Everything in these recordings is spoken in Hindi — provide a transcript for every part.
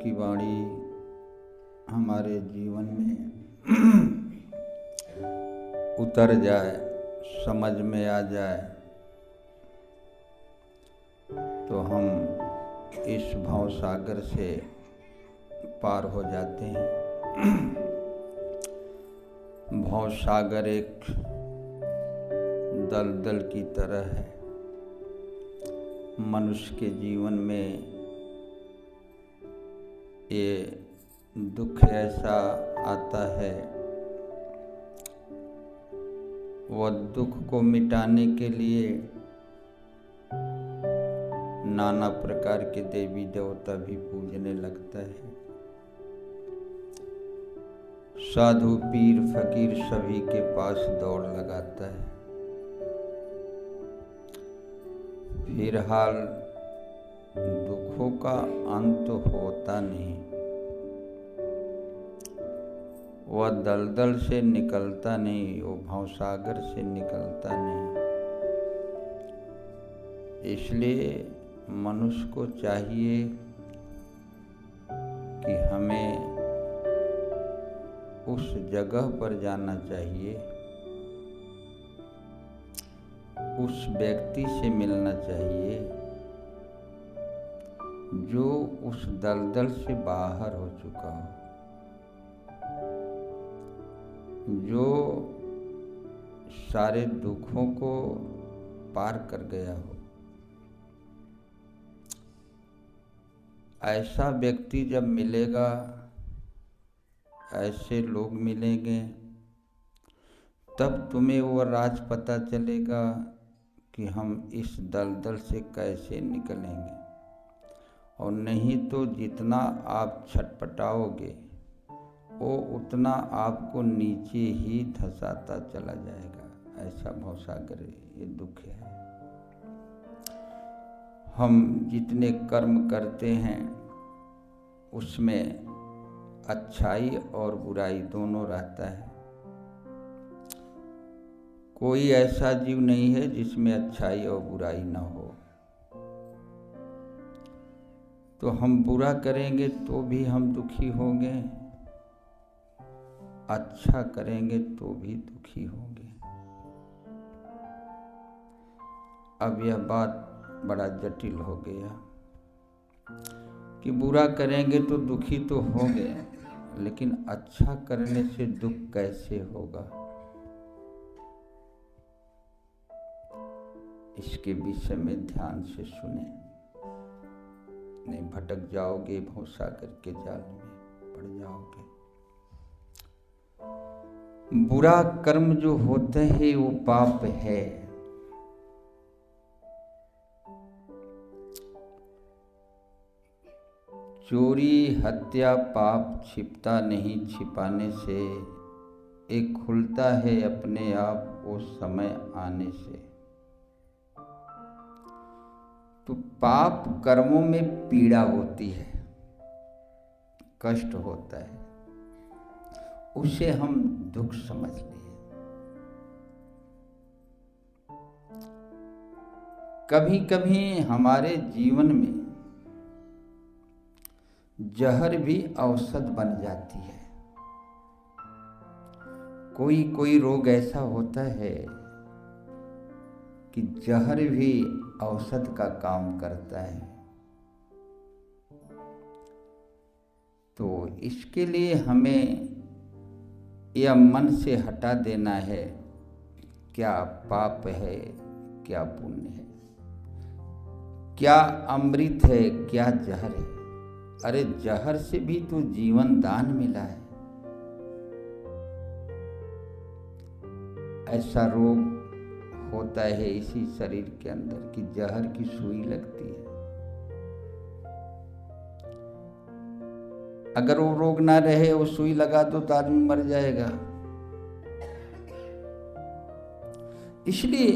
की वाणी हमारे जीवन में उतर जाए, समझ में आ जाए, तो हम इस भव सागर से पार हो जाते हैं। भव सागर एक दलदल की तरह है। मनुष्य के जीवन में ये दुख ऐसा आता है, वह दुख को मिटाने के लिए नाना प्रकार के देवी देवता भी पूजने लगता है। साधु पीर फकीर सभी के पास दौड़ लगाता है। फिलहाल दुखों का अंत होता नहीं, वह दलदल से निकलता नहीं, वो भवसागर से निकलता नहीं। इसलिए मनुष्य को चाहिए कि हमें उस जगह पर जाना चाहिए, उस व्यक्ति से मिलना चाहिए जो उस दलदल से बाहर हो चुका हो, जो सारे दुखों को पार कर गया हो। ऐसा व्यक्ति जब मिलेगा, ऐसे लोग मिलेंगे, तब तुम्हें वो राज पता चलेगा कि हम इस दलदल से कैसे निकलेंगे। और नहीं तो जितना आप छटपटाओगे वो उतना आपको नीचे ही धंसाता चला जाएगा। ऐसा भवसागर ये दुख है। हम जितने कर्म करते हैं उसमें अच्छाई और बुराई दोनों रहता है। कोई ऐसा जीव नहीं है जिसमें अच्छाई और बुराई ना हो। तो हम बुरा करेंगे तो भी हम दुखी होंगे, अच्छा करेंगे तो भी दुखी होंगे। अब यह बात बड़ा जटिल हो गया कि बुरा करेंगे तो दुखी तो होंगे, लेकिन अच्छा करने से दुख कैसे होगा। इसके विषय में ध्यान से सुने, नहीं भटक जाओगे, भवसागर के जाल में पड़ जाओगे। बुरा कर्म जो होते हैं वो पाप है। चोरी हत्या पाप छिपता नहीं, छिपाने से एक खुलता है अपने आप वो समय आने से। तो पाप कर्मों में पीड़ा होती है, कष्ट होता है, उसे हम दुख समझ लिए। कभी कभी हमारे जीवन में जहर भी औषध बन जाती है। कोई कोई रोग ऐसा होता है कि जहर भी औषध का काम करता है। तो इसके लिए हमें यह मन से हटा देना है, क्या पाप है क्या पुण्य है, क्या अमृत है क्या जहर है। अरे जहर से भी तो जीवन दान मिला है। ऐसा रोग होता है इसी शरीर के अंदर कि जहर की सुई लगती है। अगर वो रोग ना रहे, वो सुई लगा दो तो आदमी मर जाएगा। इसलिए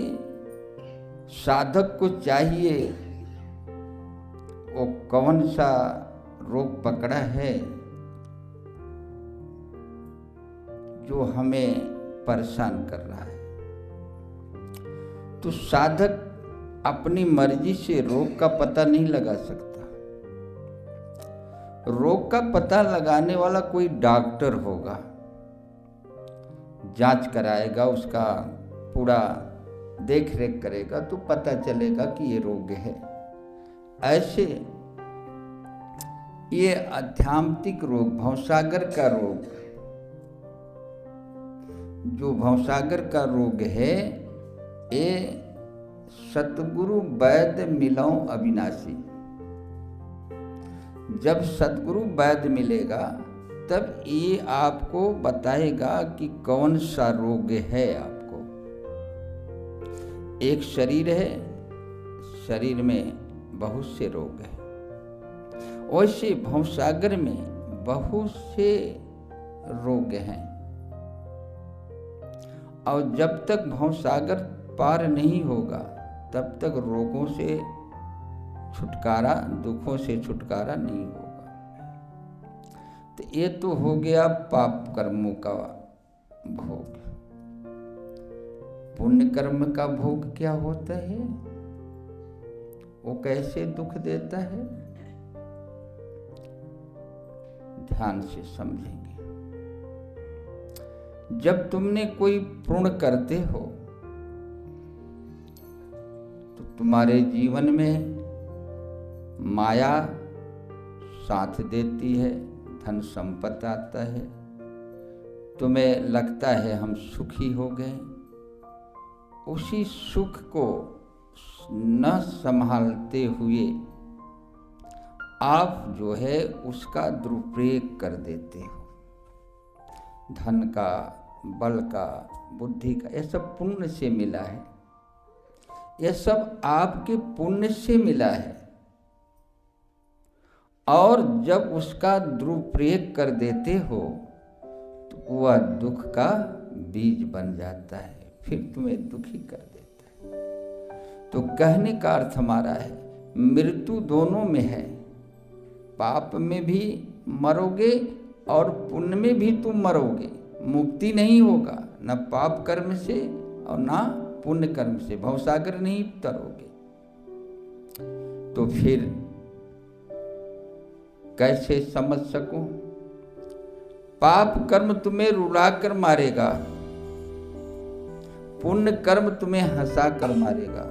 साधक को चाहिए, वो कौन सा रोग पकड़ा है जो हमें परेशान कर रहा है। तो साधक अपनी मर्जी से रोग का पता नहीं लगा सकता। रोग का पता लगाने वाला कोई डॉक्टर होगा, जांच कराएगा, उसका पूरा देख रेख करेगा तो पता चलेगा कि ये रोग है। ऐसे ये आध्यात्मिक रोग, भवसागर का रोग, जो भवसागर का रोग है, ये सतगुरु वैद्य मिलौ अविनाशी। जब सतगुरु वैद्य मिलेगा तब ये आपको बताएगा कि कौन सा रोग है आपको। एक शरीर है, शरीर में बहुत से रोग हैं, वैसे भवसागर में बहुत से रोग हैं। और जब तक भवसागर पार नहीं होगा तब तक रोगों से छुटकारा, दुखों से छुटकारा नहीं होगा। तो ये तो हो गया पाप कर्मों का भोग। पुण्य कर्म का भोग क्या होता है, वो कैसे दुख देता है, ध्यान से समझेंगे। जब तुमने कोई पुण्य करते हो तो तुम्हारे जीवन में माया साथ देती है, धन संपत्ति आता है, तुम्हें लगता है हम सुखी हो गए। उसी सुख को न संभालते हुए आप जो है उसका दुरुपयोग कर देते हो। धन का, बल का, बुद्धि का, यह सब पुण्य से मिला है, यह सब आपके पुण्य से मिला है। और जब उसका दुरुपयोग कर देते हो तो वह दुख का बीज बन जाता है, फिर तुम्हें दुखी कर देता है। तो कहने का अर्थ हमारा है, मृत्यु दोनों में है। पाप में भी मरोगे और पुण्य में भी तुम मरोगे, मुक्ति नहीं होगा, न पाप कर्म से और न पुण्य कर्म से, भवसागर नहीं तरोगे। तो फिर कैसे समझ सकूं? पाप कर्म तुम्हें रुला कर मारेगा, पुण्य कर्म तुम्हें हंसा कर मारेगा।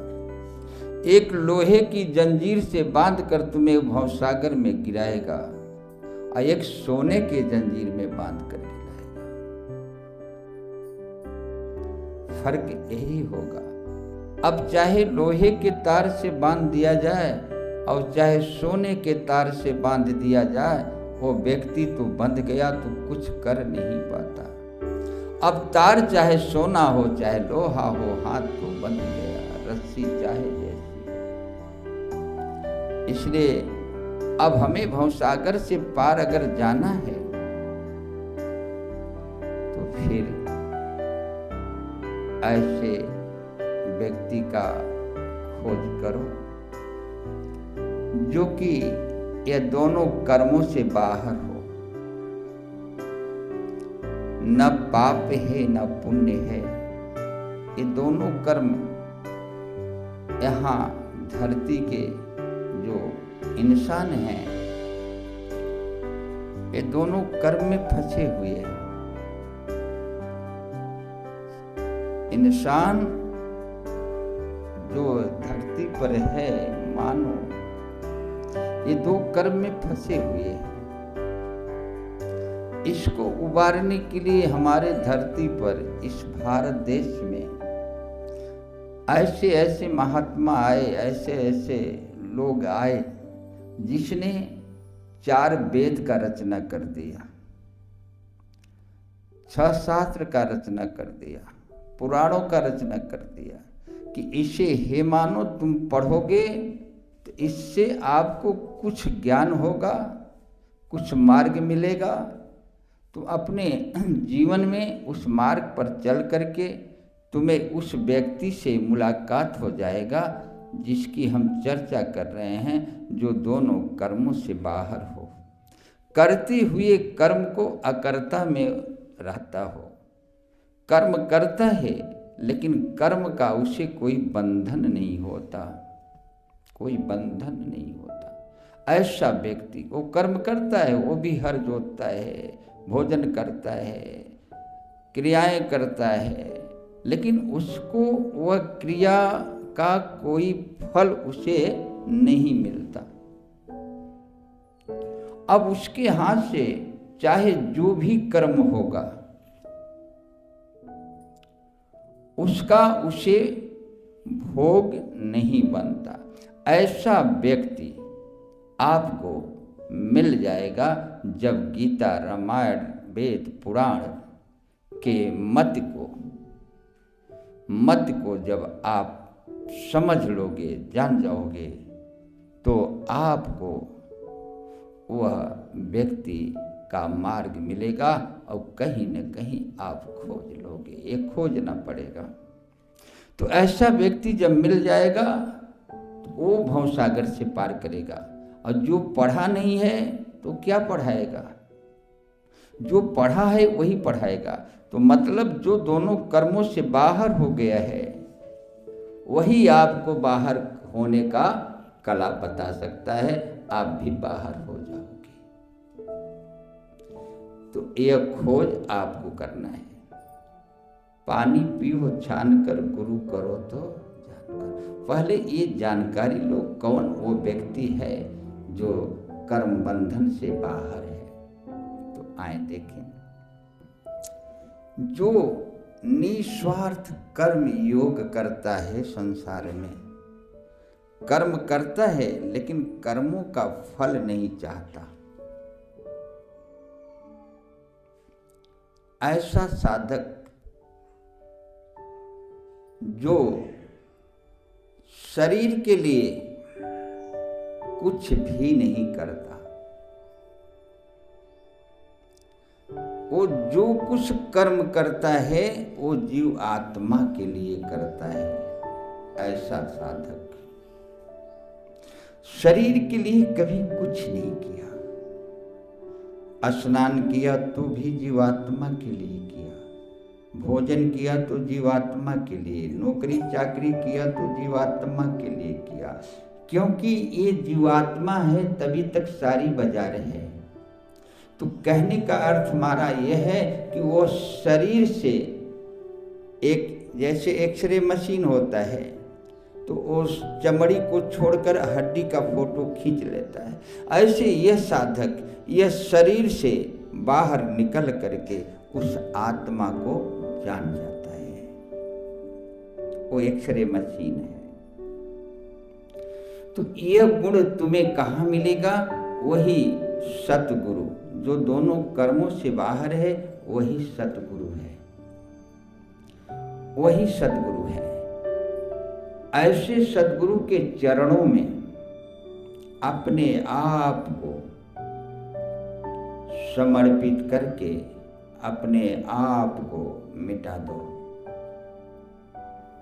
एक लोहे की जंजीर से बांधकर तुम्हें भवसागर में गिराएगा और एक सोने के जंजीर में बांधकर गिराएगा। फर्क यही होगा। अब चाहे लोहे के तार से बांध दिया जाए और चाहे सोने के तार से बांध दिया जाए, वो व्यक्ति तो बंध गया तो कुछ कर नहीं पाता। अब तार चाहे सोना हो चाहे लोहा हो, हाथ तो बंध गया, रस्सी चाहे जैसी। इसलिए अब हमें भवसागर से पार अगर जाना है तो फिर ऐसे व्यक्ति का खोज करो जो कि ये दोनों कर्मों से बाहर हो। न पाप है न पुण्य है, ये दोनों कर्म यहाँ धरती के जो इंसान हैं, ये दोनों कर्म में फंसे हुए हैं। इंसान जो धरती पर है मानो, ये दो कर्म में फंसे हुए हैं। इसको उबारने के लिए हमारे धरती पर, इस भारत देश में ऐसे ऐसे महात्मा आए, ऐसे ऐसे लोग आए जिसने 4 वेद का रचना कर दिया, 6 शास्त्र का रचना कर दिया, पुराणों का रचना कर दिया कि इसे हे मानो तुम पढ़ोगे तो इससे आपको कुछ ज्ञान होगा, कुछ मार्ग मिलेगा। तो अपने जीवन में उस मार्ग पर चल करके तुम्हें उस व्यक्ति से मुलाकात हो जाएगा जिसकी हम चर्चा कर रहे हैं, जो दोनों कर्मों से बाहर हो, करते हुए कर्म को अकर्ता में रहता हो। कर्म करता है लेकिन कर्म का उसे कोई बंधन नहीं होता, कोई बंधन नहीं होता। ऐसा व्यक्ति वो कर्म करता है, वो भी हर जोतता है, भोजन करता है, क्रियाएं करता है, लेकिन उसको वह क्रिया का कोई फल उसे नहीं मिलता। अब उसके हाथ से चाहे जो भी कर्म होगा उसका उसे भोग नहीं बनता। ऐसा व्यक्ति आपको मिल जाएगा जब गीता, रामायण, वेद, पुराण के मत को जब आप समझ लोगे, जान जाओगे, तो आपको वह व्यक्ति का मार्ग मिलेगा और कहीं न कहीं आप खोज लोगे, ये खोजना पड़ेगा। तो ऐसा व्यक्ति जब मिल जाएगा तो वो भवसागर से पार करेगा। और जो पढ़ा नहीं है तो क्या पढ़ाएगा? जो पढ़ा है वही पढ़ाएगा। तो मतलब जो दोनों कर्मों से बाहर हो गया है वही आपको बाहर होने का कला बता सकता है, आप भी बाहर हो जाओगे। तो यह खोज आपको करना है। पानी पियो छान कर, गुरु करो तो जानकर। पहले ये जानकारी लो कौन वो व्यक्ति है जो कर्म बंधन से बाहर है। तो आए देखें, जो निस्वार्थ कर्म योग करता है, संसार में कर्म करता है लेकिन कर्मों का फल नहीं चाहता, ऐसा साधक जो शरीर के लिए कुछ भी नहीं करता, वो जो कुछ कर्म करता है वो जीव आत्मा के लिए करता है। ऐसा साधक शरीर के लिए कभी कुछ नहीं किया। स्नान किया तो भी जीवात्मा के लिए किया, भोजन किया तो जीवात्मा के लिए, नौकरी चाकरी किया तो जीवात्मा के लिए किया, क्योंकि ये जीवात्मा है तभी तक सारी बाजार है। तो कहने का अर्थ हमारा यह है कि वो शरीर से एक जैसे एक्सरे मशीन होता है तो उस चमड़ी को छोड़कर हड्डी का फोटो खींच लेता है, ऐसे यह साधक यह शरीर से बाहर निकल करके उस आत्मा को जान जाता है। वो एक्सरे मशीन है। तो यह गुण तुम्हें कहाँ मिलेगा? वही सतगुरु, जो दोनों कर्मों से बाहर है, वही सतगुरु है, वही सतगुरु है। ऐसे सतगुरु के चरणों में अपने आप को समर्पित करके अपने आप को मिटा दो।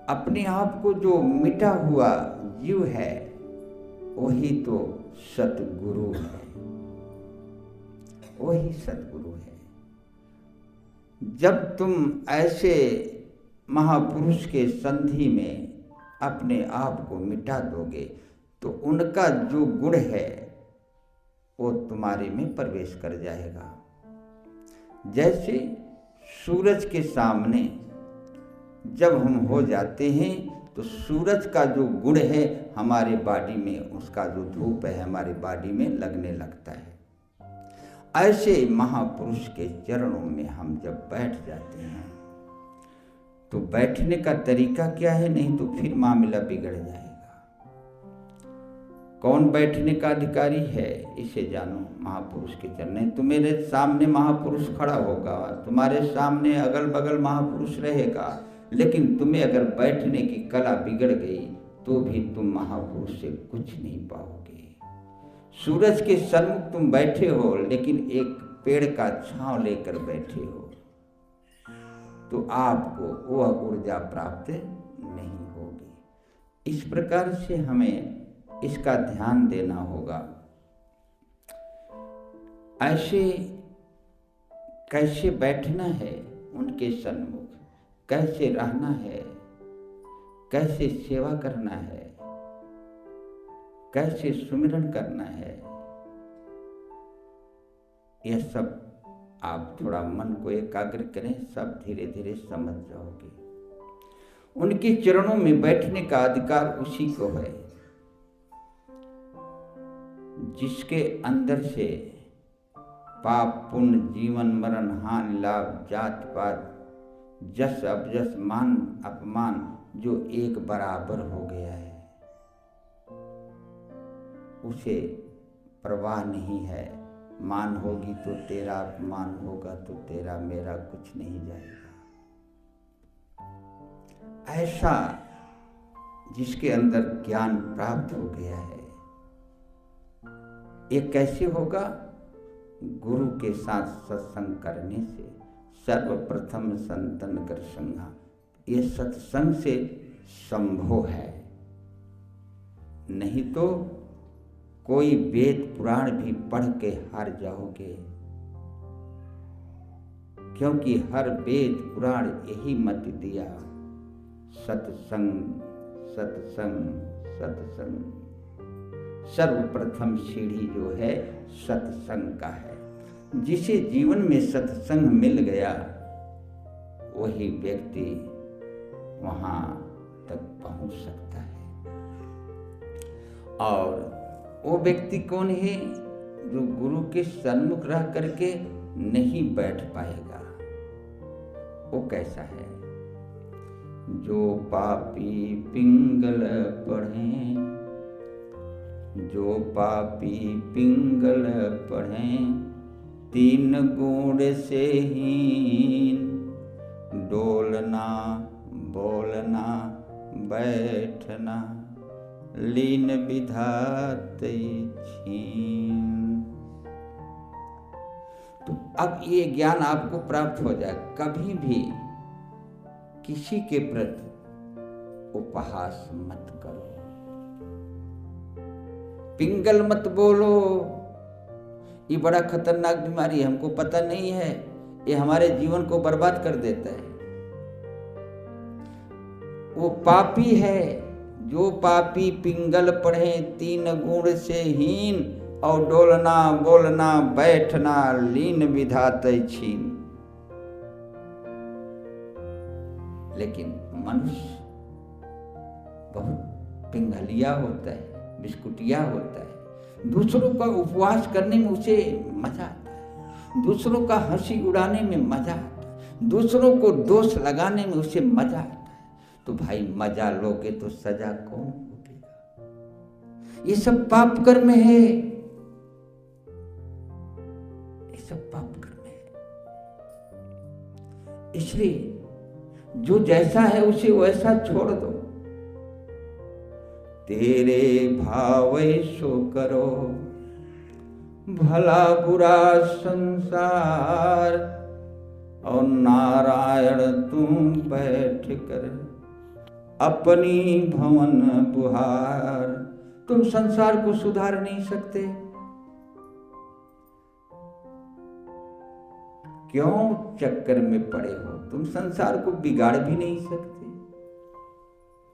अपने आप को जो मिटा हुआ जीव है वही तो सतगुरु है, वही सतगुरु है। जब तुम ऐसे महापुरुष के संधि में अपने आप को मिटा दोगे तो उनका जो गुण है वो तुम्हारे में प्रवेश कर जाएगा। जैसे सूरज के सामने जब हम हो जाते हैं तो सूरज का जो गुण है हमारे बॉडी में, उसका जो धूप है हमारे बॉडी में लगने लगता है। ऐसे महापुरुष के चरणों में हम जब बैठ जाते हैं तो बैठने का तरीका क्या है, नहीं तो फिर मामला बिगड़ जाएगा। कौन बैठने का अधिकारी है इसे जानो, महापुरुष के चरण। तुम्हारे सामने महापुरुष खड़ा होगा, तुम्हारे सामने अगल बगल महापुरुष रहेगा, लेकिन तुम्हें अगर बैठने की कला बिगड़ गई तो भी तुम महापुरुष से कुछ नहीं पाओगे। सूरज के सन्मुख तुम बैठे हो लेकिन एक पेड़ का छांव लेकर बैठे हो तो आपको वह ऊर्जा प्राप्त नहीं होगी। इस प्रकार से हमें इसका ध्यान देना होगा। ऐसे कैसे बैठना है उनके सन्मुख, कैसे रहना है, कैसे सेवा करना है, कैसे सुमिरन करना है, यह सब आप थोड़ा मन को एकाग्र करें, सब धीरे धीरे समझ जाओगे। उनके चरणों में बैठने का अधिकार उसी को है जिसके अंदर से पाप पुण्य, जीवन मरण, हानि लाभ, जात पात, जस अबजस, मान अपमान जो एक बराबर हो गया है, उसे परवाह नहीं है। मान होगी तो तेरा, अपमान होगा तो तेरा, मेरा कुछ नहीं जाएगा। ऐसा जिसके अंदर ज्ञान प्राप्त हो गया है, ये कैसे होगा? गुरु के साथ सत्संग करने से। सर्वप्रथम संतन कर संगा, ये सत्संग से संभव है। नहीं तो कोई वेद पुराण भी पढ़ के हार जाओगे, क्योंकि हर वेद पुराण यही मत दिया, सत्संग सत्संग सत्संग। सर्वप्रथम सीढ़ी जो है सत्संग का है। जिसे जीवन में सत्संग मिल गया वही व्यक्ति वहां तक पहुंच सकता है। और वो व्यक्ति कौन है? जो गुरु के सन्मुख रह करके नहीं बैठ पाएगा। वो कैसा है? जो पापी पिंगल पढ़ें, जो पापी पिंगल पढ़ें, तीन गुण से हीन, डोलना बोलना बैठना, लीन विधाते छीन। तो अब ये ज्ञान आपको प्राप्त हो जाए। कभी भी किसी के प्रति उपहास मत करो, पिंगल मत बोलो। ये बड़ा खतरनाक बीमारी है, हमको पता नहीं है, ये हमारे जीवन को बर्बाद कर देता है। वो पापी है जो पापी पिंगल पढ़े, तीन गुण से हीन, और डोलना बोलना बैठना, लीन विधाते छीन। लेकिन मनुष्य बहुत पिंगलिया होता है, बिस्कुटिया होता है। दूसरों का उपवास करने में उसे मजा आता है, दूसरों का हंसी उड़ाने में मजा आता है, दूसरों को दोष लगाने में उसे मजा आता है। तो भाई मजा लोगे तो सजा कौन भोगेगा? ये सब पाप कर्म है, ये सब पाप कर्म है। इसलिए जो जैसा है उसे वैसा छोड़ दो। तेरे भावे सो करो, भला बुरा संसार, और नारायण तुम बैठ कर अपनी भवन बुहार। तुम संसार को सुधार नहीं सकते, क्यों चक्कर में पड़े हो? तुम संसार को बिगाड़ भी नहीं सकते।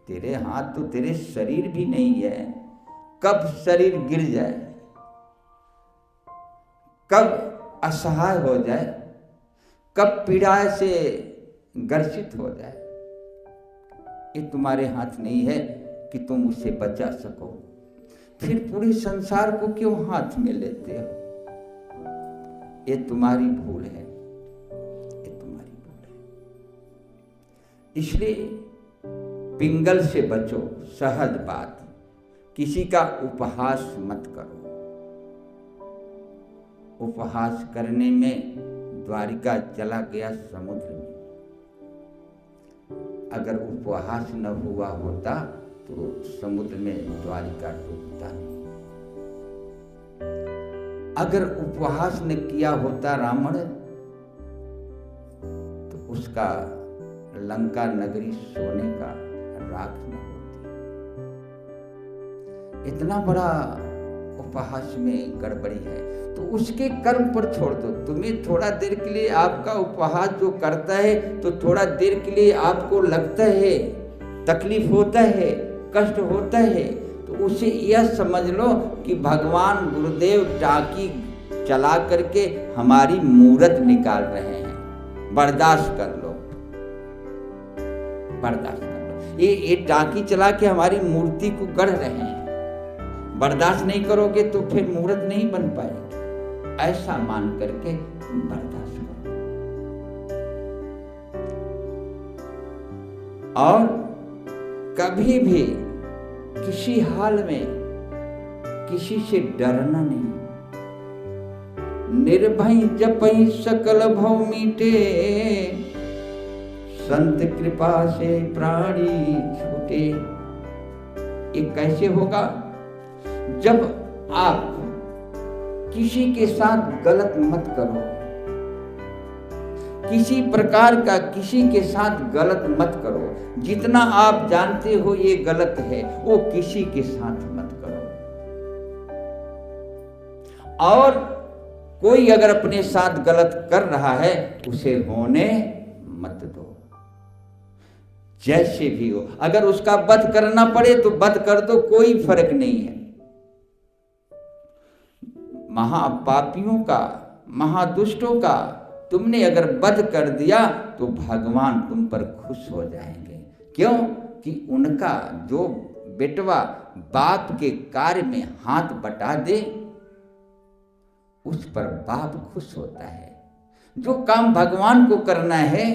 तेरे हाथ तो तेरे शरीर भी नहीं है। कब शरीर गिर जाए, कब असहाय हो जाए, कब पीड़ा से ग्रसित हो जाए, ये तुम्हारे हाथ नहीं है कि तुम उसे बचा सको। फिर पूरे संसार को क्यों हाथ में लेते हो? ये तुम्हारी भूल है, ये तुम्हारी भूल है। इसलिए पिंगल से बचो, सहज बात। किसी का उपहास मत करो। उपहास करने में द्वारिका चला गया समुद्र में। अगर उपहास न हुआ होता तो समुद्र में द्वारिका डूबता नहीं। अगर उपहास न किया होता रावण तो उसका लंका नगरी सोने का राख न होती। इतना बड़ा उपहास में गड़बड़ी है, तो उसके कर्म पर छोड़ दो। तुम्हें थोड़ा देर के लिए आपका उपहास जो करता है, तो थोड़ा देर के लिए आपको लगता है, तकलीफ होता है, कष्ट होता है, तो उसे यह समझ लो कि भगवान गुरुदेव टाकी चला करके हमारी मूरत निकाल रहे हैं। बर्दाश्त कर लो, बर्दाश्त कर लो। ये टांकी चला के हमारी मूर्ति को गढ़ रहे हैं। बर्दाश्त नहीं करोगे तो फिर मूर्त नहीं बन पाएगी। ऐसा मान करके बर्दाश्त करो। और कभी भी किसी हाल में किसी से डरना नहीं। निर्भय जपहि सकल भव मीटे, संत कृपा से प्राणी छूटे। ये कैसे होगा? जब आप किसी के साथ गलत मत करो, किसी प्रकार का किसी के साथ गलत मत करो। जितना आप जानते हो ये गलत है, वो किसी के साथ मत करो। और कोई अगर अपने साथ गलत कर रहा है, उसे होने मत दो। जैसे भी हो, अगर उसका वध करना पड़े तो वध कर दो, कोई फर्क नहीं है। महापापियों का, महादुष्टों का तुमने अगर वध कर दिया तो भगवान तुम पर खुश हो जाएंगे। क्यों? कि उनका जो बेटवा बाप के कार्य में हाथ बटा दे, उस पर बाप खुश होता है। जो काम भगवान को करना है,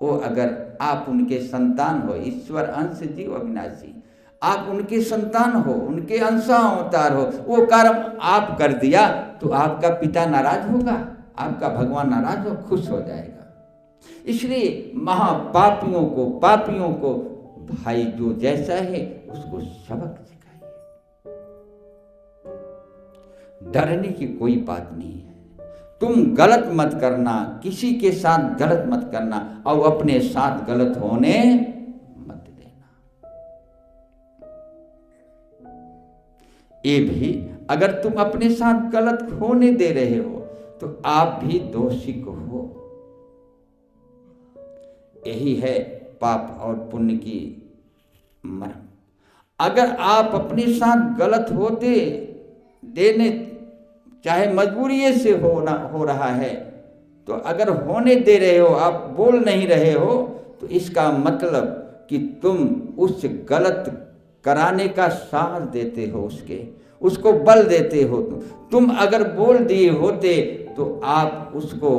वो अगर आप उनके संतान हो, ईश्वर अंश जीव अविनाशी, आप उनके संतान हो, उनके अंश अवतार हो, वो कर्म आप कर दिया तो आपका पिता नाराज होगा, आपका भगवान नाराज हो, खुश हो जाएगा। इसलिए महापापियों को, पापियों को भाई जो जैसा है उसको सबक सिखाइए। डरने की कोई बात नहीं है। तुम गलत मत करना, किसी के साथ गलत मत करना, और अपने साथ गलत होने मत देना। ये भी अगर तुम अपने साथ गलत होने दे रहे हो तो आप भी दोषी को हो। यही है पाप और पुण्य की मर्म। अगर आप अपने साथ गलत होते देने, चाहे मजबूरी से हो रहा है, तो अगर होने दे रहे हो, आप बोल नहीं रहे हो, तो इसका मतलब कि तुम उस गलत कराने का साहस देते हो, उसको बल देते हो। तुम अगर बोल दिए होते तो आप उसको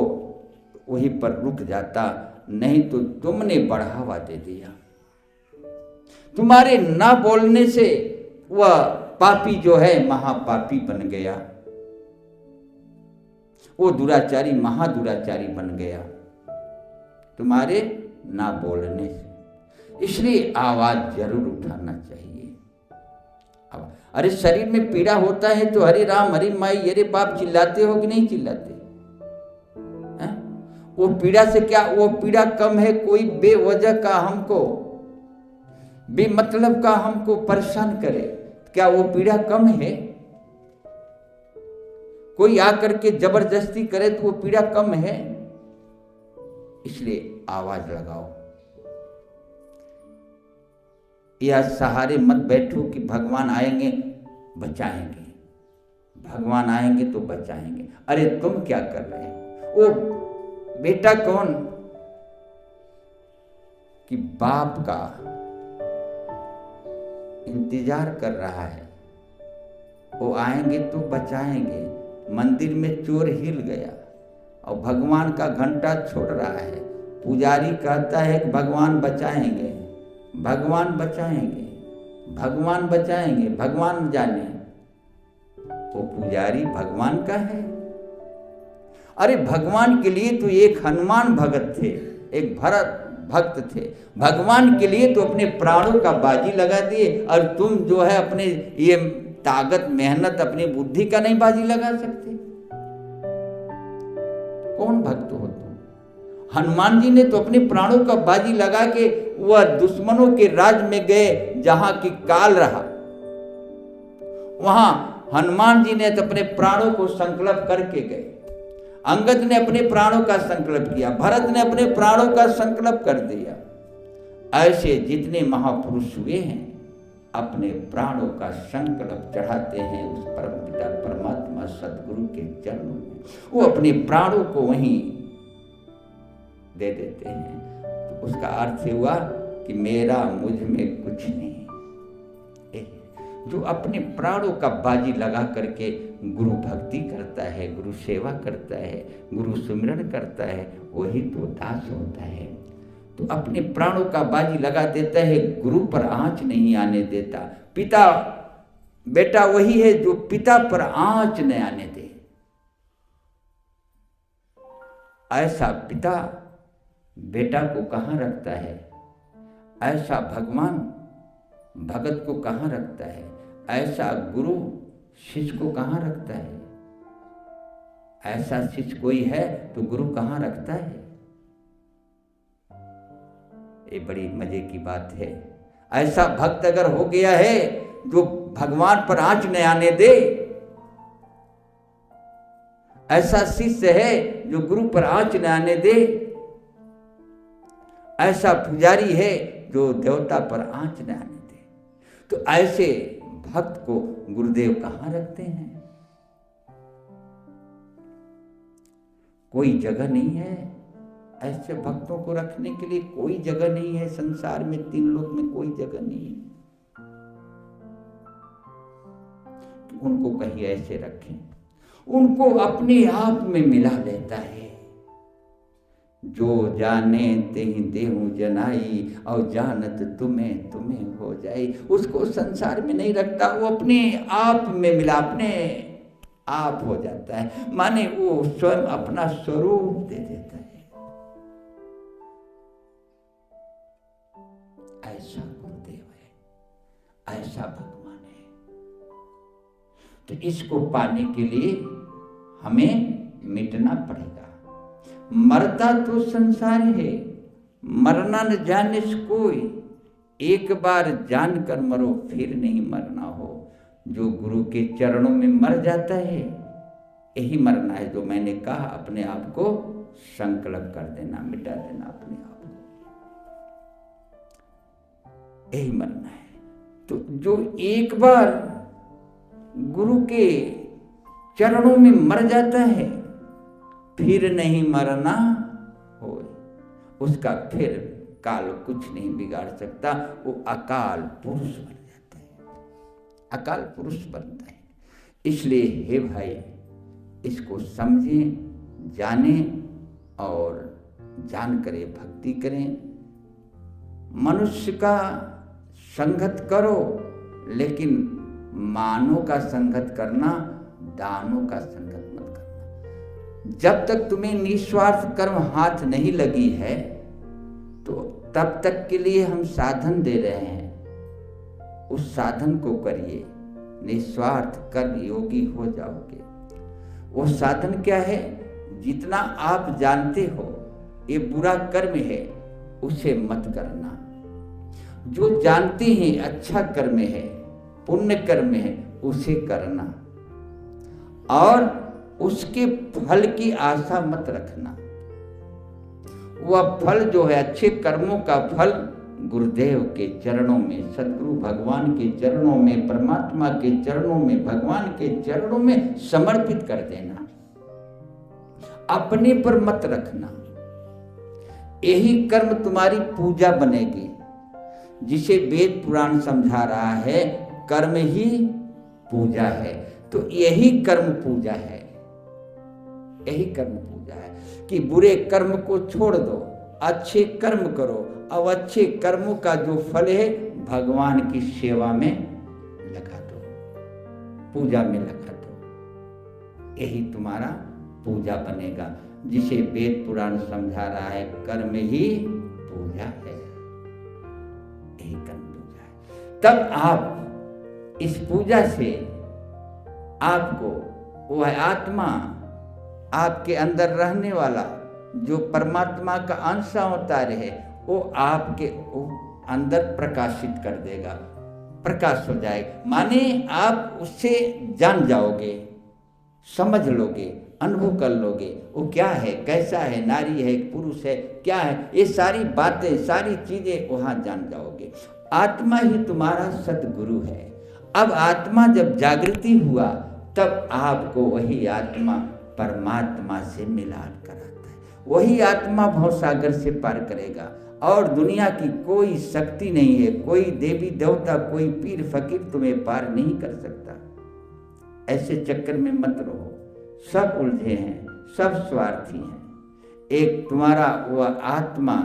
वहीं पर रुक जाता, नहीं तो तुमने बढ़ावा दे दिया। तुम्हारे ना बोलने से वह पापी जो है महापापी बन गया, वो दुराचारी महादुराचारी बन गया तुम्हारे ना बोलने से। इसलिए आवाज जरूर उठाना चाहिए। अरे शरीर में पीड़ा होता है तो हरे राम हरे माई अरे बाप चिल्लाते हो कि नहीं चिल्लाते? वो पीड़ा से क्या वो पीड़ा कम है? कोई बेवजह का हमको, बेमतलब का हमको परेशान करे, क्या वो पीड़ा कम है? कोई आकर के जबरदस्ती करे तो वो पीड़ा कम है? इसलिए आवाज लगाओ। या सहारे मत बैठो कि भगवान आएंगे बचाएंगे, भगवान आएंगे तो बचाएंगे। अरे तुम क्या कर रहे हो? वो बेटा कौन कि बाप का इंतजार कर रहा है, वो आएंगे तो बचाएंगे। मंदिर में चोर हिल गया और भगवान का घंटा छोड़ रहा है, पुजारी कहता है कि भगवान बचाएंगे, भगवान बचाएंगे, भगवान बचाएंगे, भगवान जाने। वो पुजारी भगवान का है? अरे भगवान के लिए तो एक हनुमान भगत थे, एक भरत भक्त थे। भगवान के लिए तो अपने प्राणों का बाजी लगा दिए, और तुम जो है अपने ये ताकत मेहनत अपनी बुद्धि का नहीं बाजी लगा सकते। कौन भक्त हो तुम? हनुमान जी ने तो अपने प्राणों का बाजी लगा के वह दुश्मनों के राज में गए जहां की काल रहा, वहां हनुमान जी ने तो अपने प्राणों को संकल्प करके गए। अंगद ने अपने प्राणों का संकल्प किया, भरत ने अपने प्राणों का संकल्प कर दिया। ऐसे जितने महापुरुष हुए हैं अपने प्राणों का संकल्प चढ़ाते हैं उस परम पिता परमात्मा परमात्मा सदगुरु के चरणों में, वो अपने प्राणों को वहीं दे देते हैं। तो उसका अर्थ हुआ कि मेरा मुझ में कुछ नहीं। जो अपने प्राणों का बाजी लगा करके गुरु भक्ति करता है, गुरु सेवा करता है, गुरु सुमिरन करता है, वही तो दास होता है। तो अपने प्राणों का बाजी लगा देता है, गुरु पर आंच नहीं आने देता। पिता बेटा वही है जो पिता पर आंच न आने दे। ऐसा पिता बेटा को कहाँ रखता है, ऐसा भगवान भगत को कहाँ रखता है, ऐसा गुरु शिष्य को कहाँ रखता है। ऐसा शिष्य कोई है तो गुरु कहाँ रखता है। ये बड़ी मजे की बात है। ऐसा भक्त अगर हो गया है जो भगवान पर आंच न आने दे, ऐसा शिष्य है जो गुरु पर आंच न आने दे, ऐसा पुजारी है जो देवता पर आंच न आने दे। तो ऐसे भक्त को गुरुदेव कहाँ रखते हैं। कोई जगह नहीं है, ऐसे भक्तों को रखने के लिए कोई जगह नहीं है। संसार में, तीन लोक में कोई जगह नहीं है। तो उनको कहीं ऐसे रखें, उनको अपने आप में मिला लेता है। जो जाने तेहि देहु जनाई, और जानत तुम्हें तुम्हें हो जाए। उसको संसार में नहीं रखता, वो अपने आप में मिला, अपने आप हो जाता है। माने वो स्वयं अपना स्वरूप दे देता है। ऐसा गुरुदेव है, ऐसा भगवान है। तो इसको पाने के लिए हमें मिटना पड़ेगा। मरता तो संसार है, मरना न जाने से कोई। एक बार जानकर मरो फिर नहीं मरना हो। जो गुरु के चरणों में मर जाता है, यही मरना है। जो मैंने कहा, अपने आप को संकल्प कर देना, मिटा देना अपने आप को, यही मरना है। तो जो एक बार गुरु के चरणों में मर जाता है, फिर नहीं मरना हो, उसका फिर काल कुछ नहीं बिगाड़ सकता। वो अकाल पुरुष बन जाता है, अकाल पुरुष बनता है। इसलिए हे भाई, इसको समझें, जानें और जान करें भक्ति करें। मनुष्य का संगत करो, लेकिन मानव का संगत करना, दानों का संगत मत करना। जब तक तुम्हें निस्वार्थ कर्म हाथ नहीं लगी है, तो तब तक के लिए हम साधन दे रहे हैं। उस साधन को करिए, निस्वार्थ कर्म योगी हो जाओगे। वो साधन क्या है? जितना आप जानते हो ये बुरा कर्म है, उसे मत करना। जो जानते हैं अच्छा कर्म है, पुण्य कर्म है, उसे करना। और उसके फल की आशा मत रखना। वह फल जो है, अच्छे कर्मों का फल गुरुदेव के चरणों में, सदगुरु भगवान के चरणों में, परमात्मा के चरणों में, भगवान के चरणों में समर्पित कर देना। अपने पर मत रखना। यही कर्म तुम्हारी पूजा बनेगी। जिसे वेद पुराण समझा रहा है, कर्म ही पूजा है। तो यही कर्म पूजा है, यही कर्म पूजा है कि बुरे कर्म को छोड़ दो, अच्छे कर्म करो। अब अच्छे कर्मों का जो फल है, भगवान की सेवा में लगा दो, पूजा में लगा दो। यही तुम्हारा पूजा बनेगा। जिसे वेद पुराण समझा रहा है, कर्म ही पूजा है, यही कर्म पूजा है। तब आप इस पूजा से आपको वह आत्मा, आपके अंदर रहने वाला जो परमात्मा का अंश अवतार है, वो आपके अंदर प्रकाशित कर देगा, प्रकाश हो जाएगा। माने आप उससे जान जाओगे, समझ लोगे, अनुभव कर लोगे। वो क्या है, कैसा है, नारी है, पुरुष है, क्या है, ये सारी बातें, सारी चीजें वहां जान जाओगे। आत्मा ही तुम्हारा सदगुरु है। अब आत्मा जब जागृति हुआ, तब आपको वही आत्मा परमात्मा से मिलान कराता है। वही आत्मा भवसागर से पार करेगा और दुनिया की कोई शक्ति नहीं है, कोई देवी देवता, कोई पीर फकीर तुम्हें पार नहीं कर सकता। ऐसे चक्कर में मत रहो। सब उलझे हैं, सब स्वार्थी हैं। एक तुम्हारा वह आत्मा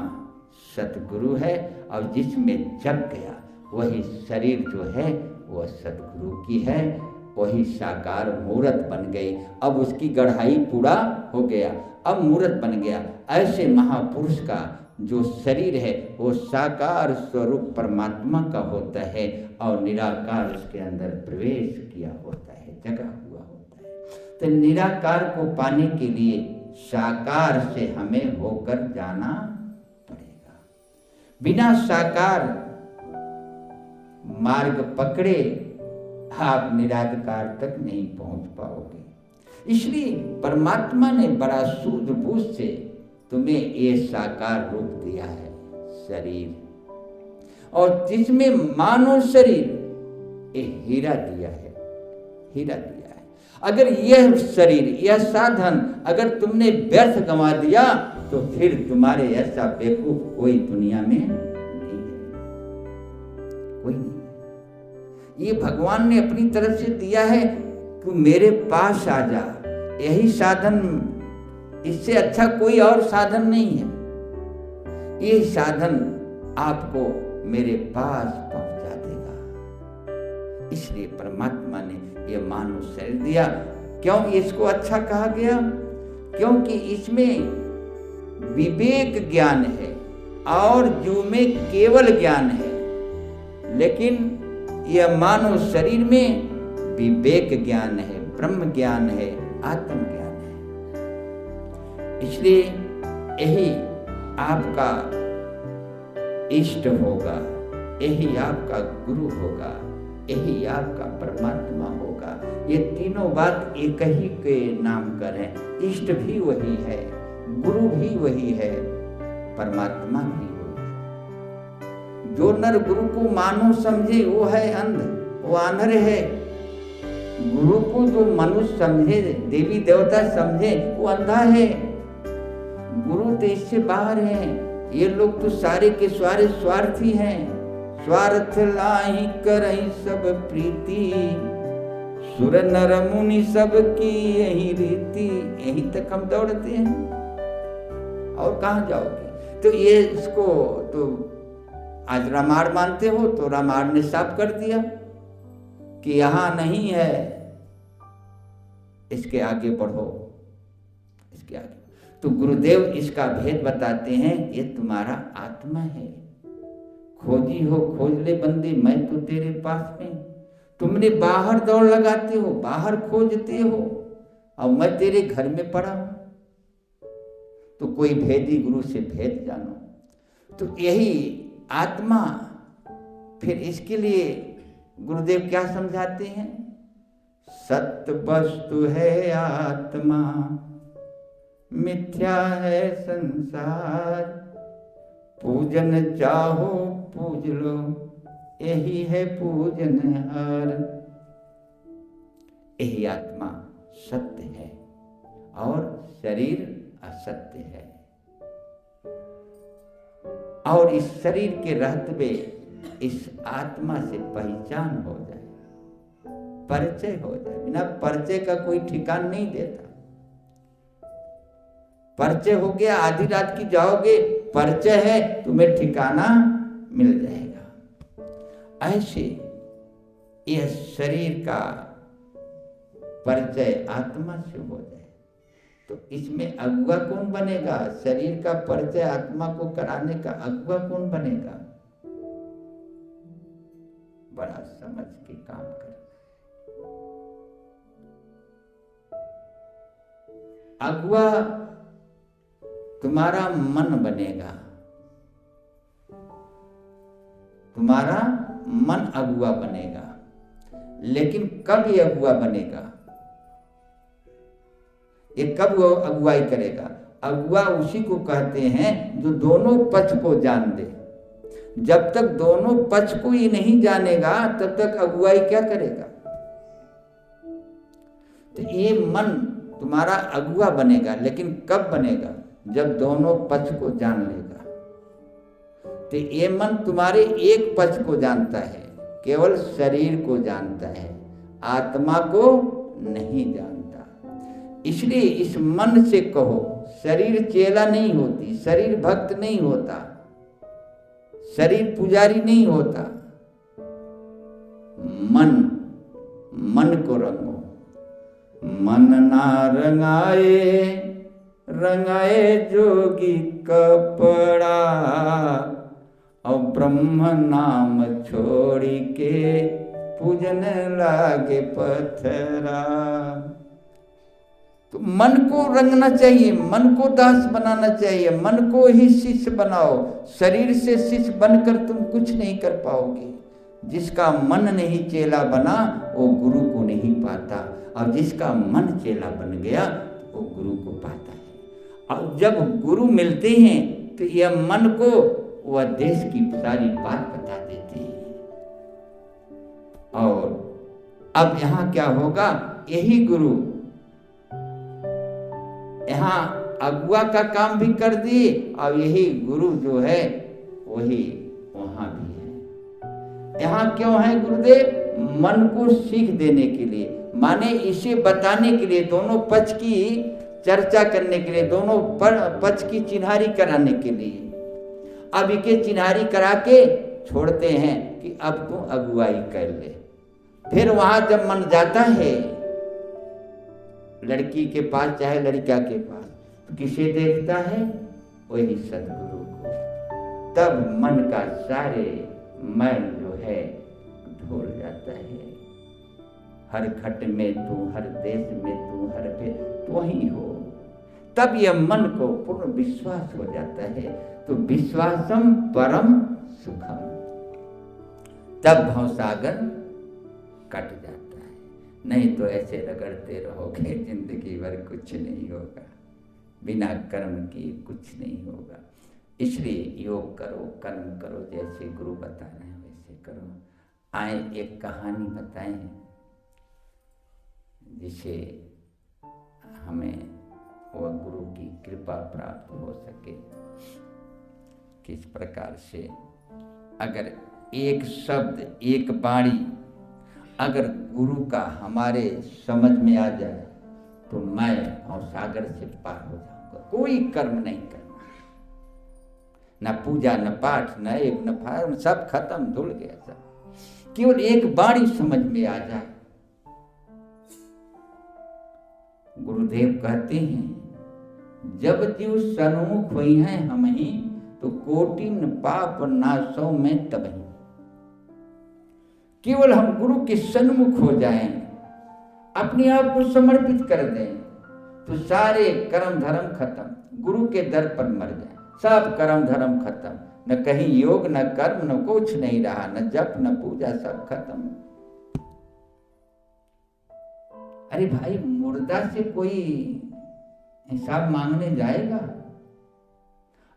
सतगुरु है और जिसमें जग गया वही शरीर जो है वह सतगुरु की है। वही साकार मूर्त बन गई। अब उसकी गढ़ाई पूरा हो गया, अब मूर्त बन गया। ऐसे महापुरुष का जो शरीर है वो साकार स्वरूप परमात्मा का होता है और निराकार उसके अंदर प्रवेश किया होता है, जगा हुआ होता है। तो निराकार को पाने के लिए साकार से हमें होकर जाना पड़ेगा। बिना साकार मार्ग पकड़े आप निराकार तक नहीं पहुंच पाओगे। इसलिए परमात्मा ने बड़ा सूझबूझ से तुम्हें ये साकार रूप दिया है शरीर, और जिसमें मानव शरीर ये हीरा दिया है, हीरा दिया है। अगर यह शरीर, यह साधन अगर तुमने व्यर्थ गंवा दिया तो फिर तुम्हारे ऐसा बेवकूफ कोई दुनिया में नहीं है, कोई नहीं। ये भगवान ने अपनी तरफ से दिया है कि मेरे पास आ जा। यही साधन, इससे अच्छा कोई और साधन नहीं है। ये साधन आपको मेरे पास पहुंचा देगा। इसलिए परमात्मा ने ये मानव शरीर दिया। क्यों इसको अच्छा कहा गया? क्योंकि इसमें विवेक ज्ञान है और जीव में केवल ज्ञान है, लेकिन यह मानव शरीर में विवेक ज्ञान है, ब्रह्म ज्ञान है, आत्म ज्ञान है। इसलिए यही आपका इष्ट होगा, यही आपका गुरु होगा, यही आपका परमात्मा होगा। ये तीनों बात एक ही के नाम कर है। इष्ट भी वही है, गुरु भी वही है, परमात्मा भी वही है। जो नर गुरु को मानो समझे वो है अंध, वो आंधर है। गुरु को जो मनुष्य समझे, देवी देवता समझे, वो अंधा है। गुरु तो इससे बाहर है। ये लोग तो सारे के सारे स्वार्थी हैं। स्वार्थ लाही करहि सब प्रीति, सुर नर मुनि सब की यही रीति। यही तक हम दौड़ते हैं और कहाँ जाओगे? तो ये इसको तो आज रामायण मानते हो तो रामायण ने साफ कर दिया कि यहाँ नहीं है, इसके आगे बढ़ो, इसके आगे। तो गुरुदेव इसका भेद बताते हैं, ये तुम्हारा आत्मा है। खोजी हो खोज ले बंदे, मैं तो तेरे पास में। तुमने बाहर दौड़ लगाते हो, बाहर खोजते हो, और मैं तेरे घर में पड़ा हूं। तो कोई भेदी गुरु से भेद जानो। तो यही आत्मा, फिर इसके लिए गुरुदेव क्या समझाते हैं? सत्य वस्तु है आत्मा, मिथ्या है संसार। पूजन चाहो पूज लो, यही है पूजनहार। यही आत्मा सत्य है और शरीर असत्य है। और इस शरीर के रहते इस आत्मा से पहचान हो जाए, परिचय हो जाए। बिना परिचय का कोई ठिकान नहीं देता। परिचय हो गया, आधी रात की जाओगे, परिचय है, तुम्हें ठिकाना मिल जाएगा। ऐसे यह शरीर का परिचय आत्मा से हो जाए तो इसमें अगुआ कौन बनेगा? शरीर का परिचय आत्मा को कराने का अगुआ कौन बनेगा? बड़ा समझ के काम कर। अगुआ तुम्हारा मन बनेगा, तुम्हारा मन अगुआ बनेगा। लेकिन कब ये अगुआ बनेगा? ये कब वो अगुवाई करेगा? अगुआ उसी को कहते हैं जो दोनों पक्ष को जान दे। जब तक दोनों पक्ष को ही नहीं जानेगा तब तक अगुवाई क्या करेगा? तो ये मन तुम्हारा अगुआ बनेगा, लेकिन कब बनेगा? जब दोनों पक्ष को जान लेगा। तो ये मन तुम्हारे एक पक्ष को जानता है, केवल शरीर को जानता है, आत्मा को नहीं जानता। इसलिए इस मन से कहो, शरीर चेला नहीं होती, शरीर भक्त नहीं होता, शरीर पुजारी नहीं होता। मन को रंगो। मन ना रंगाए, रंगाए जोगी कपड़ा, और ब्रह्म नाम छोड़ी के पूजन लागे पथरा। तो मन को रंगना चाहिए, मन को दास बनाना चाहिए, मन को ही शिष्य बनाओ। शरीर से शिष्य बनकर तुम कुछ नहीं कर पाओगे। जिसका मन नहीं चेला बना वो गुरु को नहीं पाता, और जिसका मन चेला बन गया वो गुरु को पाता है। और जब गुरु मिलते हैं तो यह मन को वह देश की सारी बात बता देते हैं। और अब यहाँ क्या होगा? यही गुरु यहाँ अगुआ का काम भी कर दिए, और यही गुरु जो है वही वहां भी है। यहाँ क्यों है गुरुदेव? मन को सीख देने के लिए, माने इसे बताने के लिए, दोनों पक्ष की चर्चा करने के लिए, दोनों पक्ष की चिन्हारी कराने के लिए। अब इके चिन्हारी करा के छोड़ते हैं कि अब तू अगुवाई कर ले। फिर वहां जब मन जाता है लड़की के पास चाहे लड़का के पास, तो किसे देखता है? वही सदगुरु को। तब मन का सारे मैल जो है धुल जाता है। हर खट में तू, हर देश में तू, हर पे तू ही हो। तब यह मन को पूर्ण विश्वास हो जाता है। तो विश्वासम परम सुखम। तब भवसागर कट जाता है। नहीं तो ऐसे रगड़ते रहोगे जिंदगी भर, कुछ नहीं होगा। बिना कर्म किए कुछ नहीं होगा। इसलिए योग करो, कर्म करो, जैसे गुरु बता रहे हैं वैसे करो। आए एक कहानी बताएं जिसे हमें वह गुरु की कृपा प्राप्त हो सके। किस प्रकार से अगर एक शब्द, एक वाणी अगर गुरु का हमारे समझ में आ जाए तो मैं और सागर से पार हो जाऊंगा। कोई कर्म नहीं करना, न पूजा, न पाठ, न एक, न फार, सब खत्म, धुल गया सब। केवल एक वाणी समझ में आ जाए। गुरुदेव कहते हैं जब जीव सन्मुख हुई हैं हम ही, तो कोटिन पाप नाशों में तबही। केवल हम गुरु के सन्मुख हो जाएं, अपने आप को समर्पित कर दें, तो सारे कर्म धर्म खत्म। गुरु के दर पर मर जाए, सब कर्म धर्म खत्म। न कहीं योग, न कर्म, न कुछ नहीं रहा, न जप, न पूजा, सब खत्म। अरे भाई, मुर्दा से कोई हिसाब मांगने जाएगा?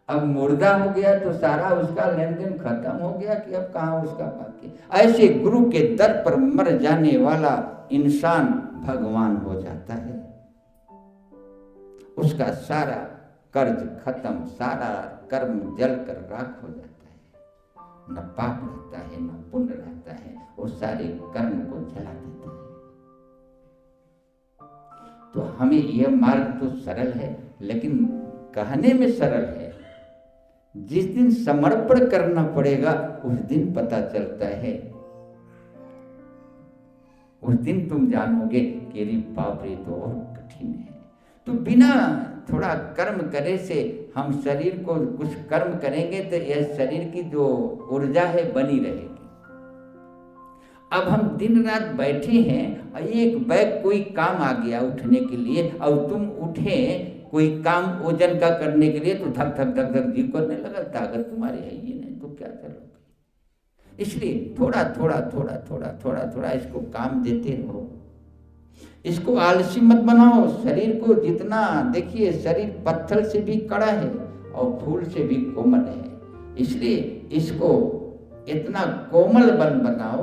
अब मुर्दा हो गया तो सारा उसका लेन देन खत्म हो गया कि अब कहाँ उसका बाकी। ऐसे गुरु के दर पर मर जाने वाला इंसान भगवान हो जाता है। उसका सारा कर्ज खत्म, सारा कर्म जल कर राख हो जाता है। न पाप रहता है, न पुण्य रहता है, वो सारे कर्म को जला देता है। तो हमें यह मार्ग तो सरल है, लेकिन कहने में सरल है। जिस दिन समर्पण करना पड़ेगा उस दिन पता चलता है। उस दिन तुम जानोगे कि अरे बाप रे, तो और कठिन है। तो बिना थोड़ा कर्म करे से हम शरीर को कुछ कर्म करेंगे तो यह शरीर की जो ऊर्जा है बनी रहेगी। अब हम दिन रात बैठे हैं और एक बैग कोई काम आ गया उठने के लिए, और तुम उठे कोई काम वजन का करने के लिए, तो धक धक धक धक जीव करने लगा। ताकत तुम्हारी है ये नहीं तो क्या करोगे? इसलिए थोड़ा थोड़ा थोड़ा थोड़ा थोड़ा थोड़ा इसको काम देते रहो। इसको आलसी मत बनाओ। शरीर को जितना, देखिए शरीर पत्थर से भी कड़ा है और फूल से भी कोमल है। इसलिए इसको इतना कोमल बनाओ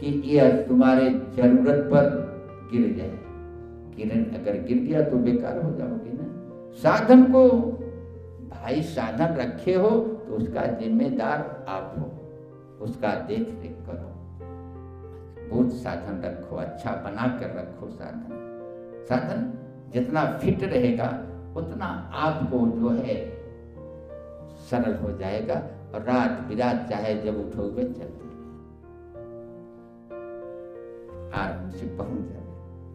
कि यह तुम्हारे जरूरत पर गिर जाए, किरण अगर गिर गया तो बेकार हो जाओगे ना। साधन को भाई साधन रखे हो तो उसका जिम्मेदार आप हो, उसका देख रेख करो, बहुत साधन रखो, अच्छा बना कर रखो साधन। साधन जितना फिट रहेगा उतना आपको जो है सरल हो जाएगा, और रात बिरात चाहे जब उठोगे चलते आराम से पहुंच जाए,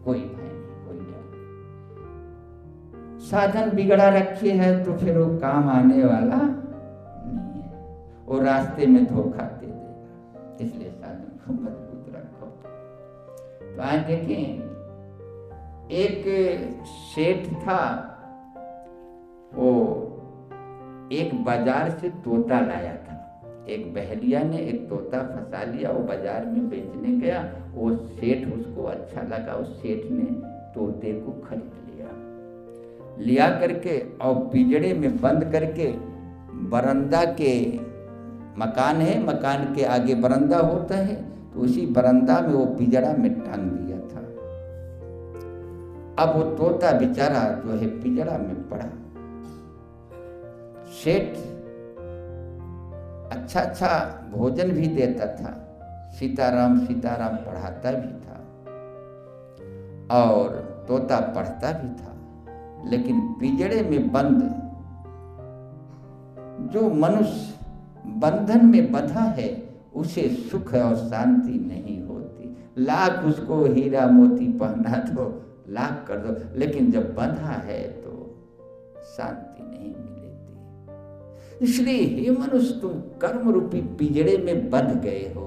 कोई भय नहीं, कोई डर नहीं। साधन बिगड़ा रखे है तो फिर वो काम आने वाला नहीं है, वो रास्ते में धोखा दे देगा। इसलिए साधन को मजबूत रखो। तो आज देखें, एक सेठ था, वो एक बाजार से तोता लाया था। एक बहलिया ने एक तोता फंसा लिया, वो बाजार में बेचने गया। वो सेठ उसको अच्छा लगा, उस सेठ ने तोते को खरीद लिया करके और पिंजड़े में बंद करके, बरंदा के मकान है, मकान के आगे बरंदा होता है, तो उसी बरंदा में वो पिंजड़ा में टांग दिया था। अब वो तोता बेचारा जो है पिंजड़ा में पड़ा। सेठ अच्छा अच्छा भोजन भी देता था, सीताराम सीताराम पढ़ाता भी था, और तोता पढ़ता भी था, लेकिन पिंजड़े में बंद जो मनुष्य बंधन में बंधा है उसे सुख और शांति नहीं होती। लाख उसको हीरा मोती पहना दो, लाख कर दो, लेकिन जब बंधा है तो शांति नहीं मिलेती। इसलिए हे मनुष्य, तुम कर्म रूपी पिंजड़े में बंध गए हो,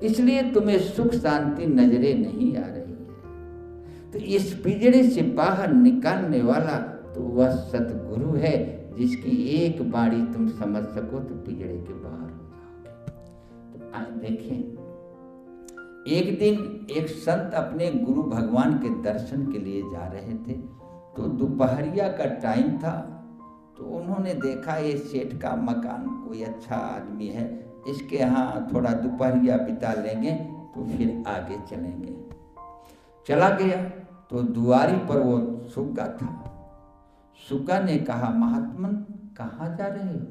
इसलिए तुम्हें सुख शांति नजरे नहीं आ रही है। तो इस पिंजड़े से बाहर निकालने वाला तो वह सतगुरु है, जिसकी एक बाणी तुम समझ सको तो पिंजड़े के बाहर हो जाओगे। तो आज देखें, एक दिन एक संत अपने गुरु भगवान के दर्शन के लिए जा रहे थे, तो दोपहरिया का टाइम था। तो उन्होंने देखा ये सेठ का मकान, कोई अच्छा आदमी है, इसके यहाँ थोड़ा दोपहरिया बिता लेंगे तो फिर आगे चलेंगे। चला गया तो दुआरी पर वो सुग्गा था। सुग्गा ने कहा, महात्मन कहाँ जा रहे हो?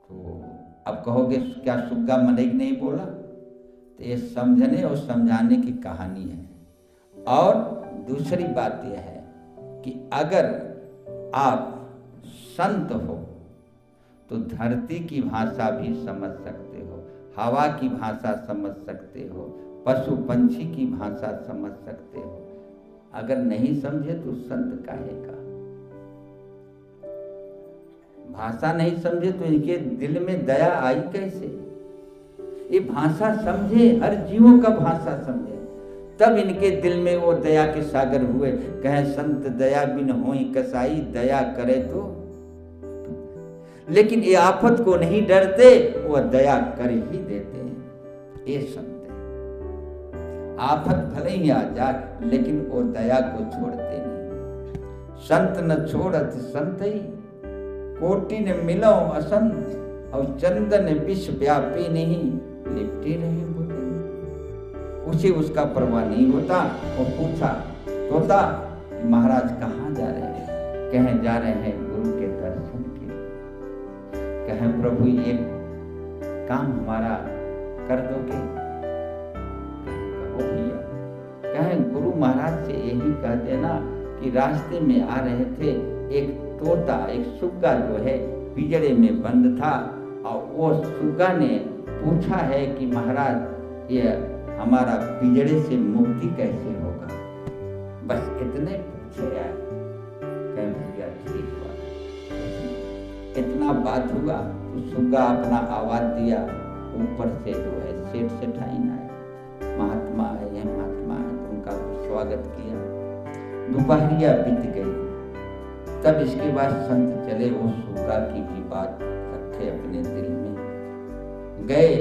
तो अब कहोगे क्या सुग्गा मनेग नहीं बोला? तो ये समझने और समझाने की कहानी है। और दूसरी बात यह है कि अगर आप संत हो तो धरती की भाषा भी समझ सकते हो, हवा की भाषा समझ सकते हो, पशु पंछी की भाषा समझ सकते हो। अगर नहीं समझे तो संत काहे का? भाषा नहीं समझे तो इनके दिल में दया आई कैसे? ये भाषा समझे, हर जीवों का भाषा समझे, तब इनके दिल में वो दया के सागर हुए। कहे संत दया बिन होई कसाई, दया करे तो। लेकिन ये आफत को नहीं डरते, वो दया कर ही देते हैं। ये संत है। आफत भले ही आ जाए लेकिन वो दया को छोड़ते नहीं। संत न छोड़त संत ही, कोटि ने मिलो असंत, और चंदन विश्व व्यापी नहीं, लिपटे रहे बुद्धि। उसे उसका परवाह नहीं होता। और पूछा तोता, महाराज कहाँ जा रहे हैं? कहें जा रहे हैं गुरु के दर्शन के लिए। कहें प्रभु एक काम हमारा कर दोगे? कहो भैया। कहें गुरु महाराज से यही कह देना कि रास्ते में आ रहे थे, एक तोता, एक सुग्गा जो है पिंजड़े में बंद था, और वो सुग्गा ने पूछा है कि महाराज ये हमारा पिंजड़े से मुक्ति कैसे होगा? बस इतने पूछे यार। कहें भैया ठीक हुआ। इतना बात हुआ तो सुग्गा अपना आवाज दिया, ऊपर से जो है सेठ सेठाइन आए, महात्मा आए हैं, महात्मा है, तो उनका स्वागत किया। दोपहरिया बीत गई। तब इसके बाद संत चले वो सुग्गा की भी बात रखे अपने दिल में। गए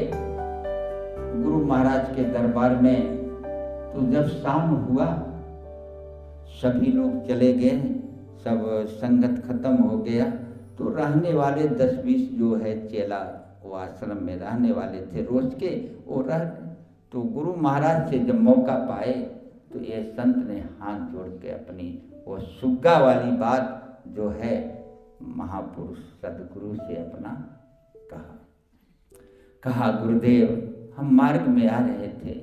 गुरु महाराज के दरबार में। तो जब शाम हुआ सभी लोग चले गए, सब संगत खत्म हो गया। तो रहने वाले 10-20 जो है चेला वो आश्रम में रहने वाले थे रोज के, वो रह। तो गुरु महाराज से जब मौका पाए तो ये संत ने हाथ जोड़ के अपनी वो सुग्गा वाली बात जो है महापुरुष सदगुरु से अपना कहा गुरुदेव, हम मार्ग में आ रहे थे,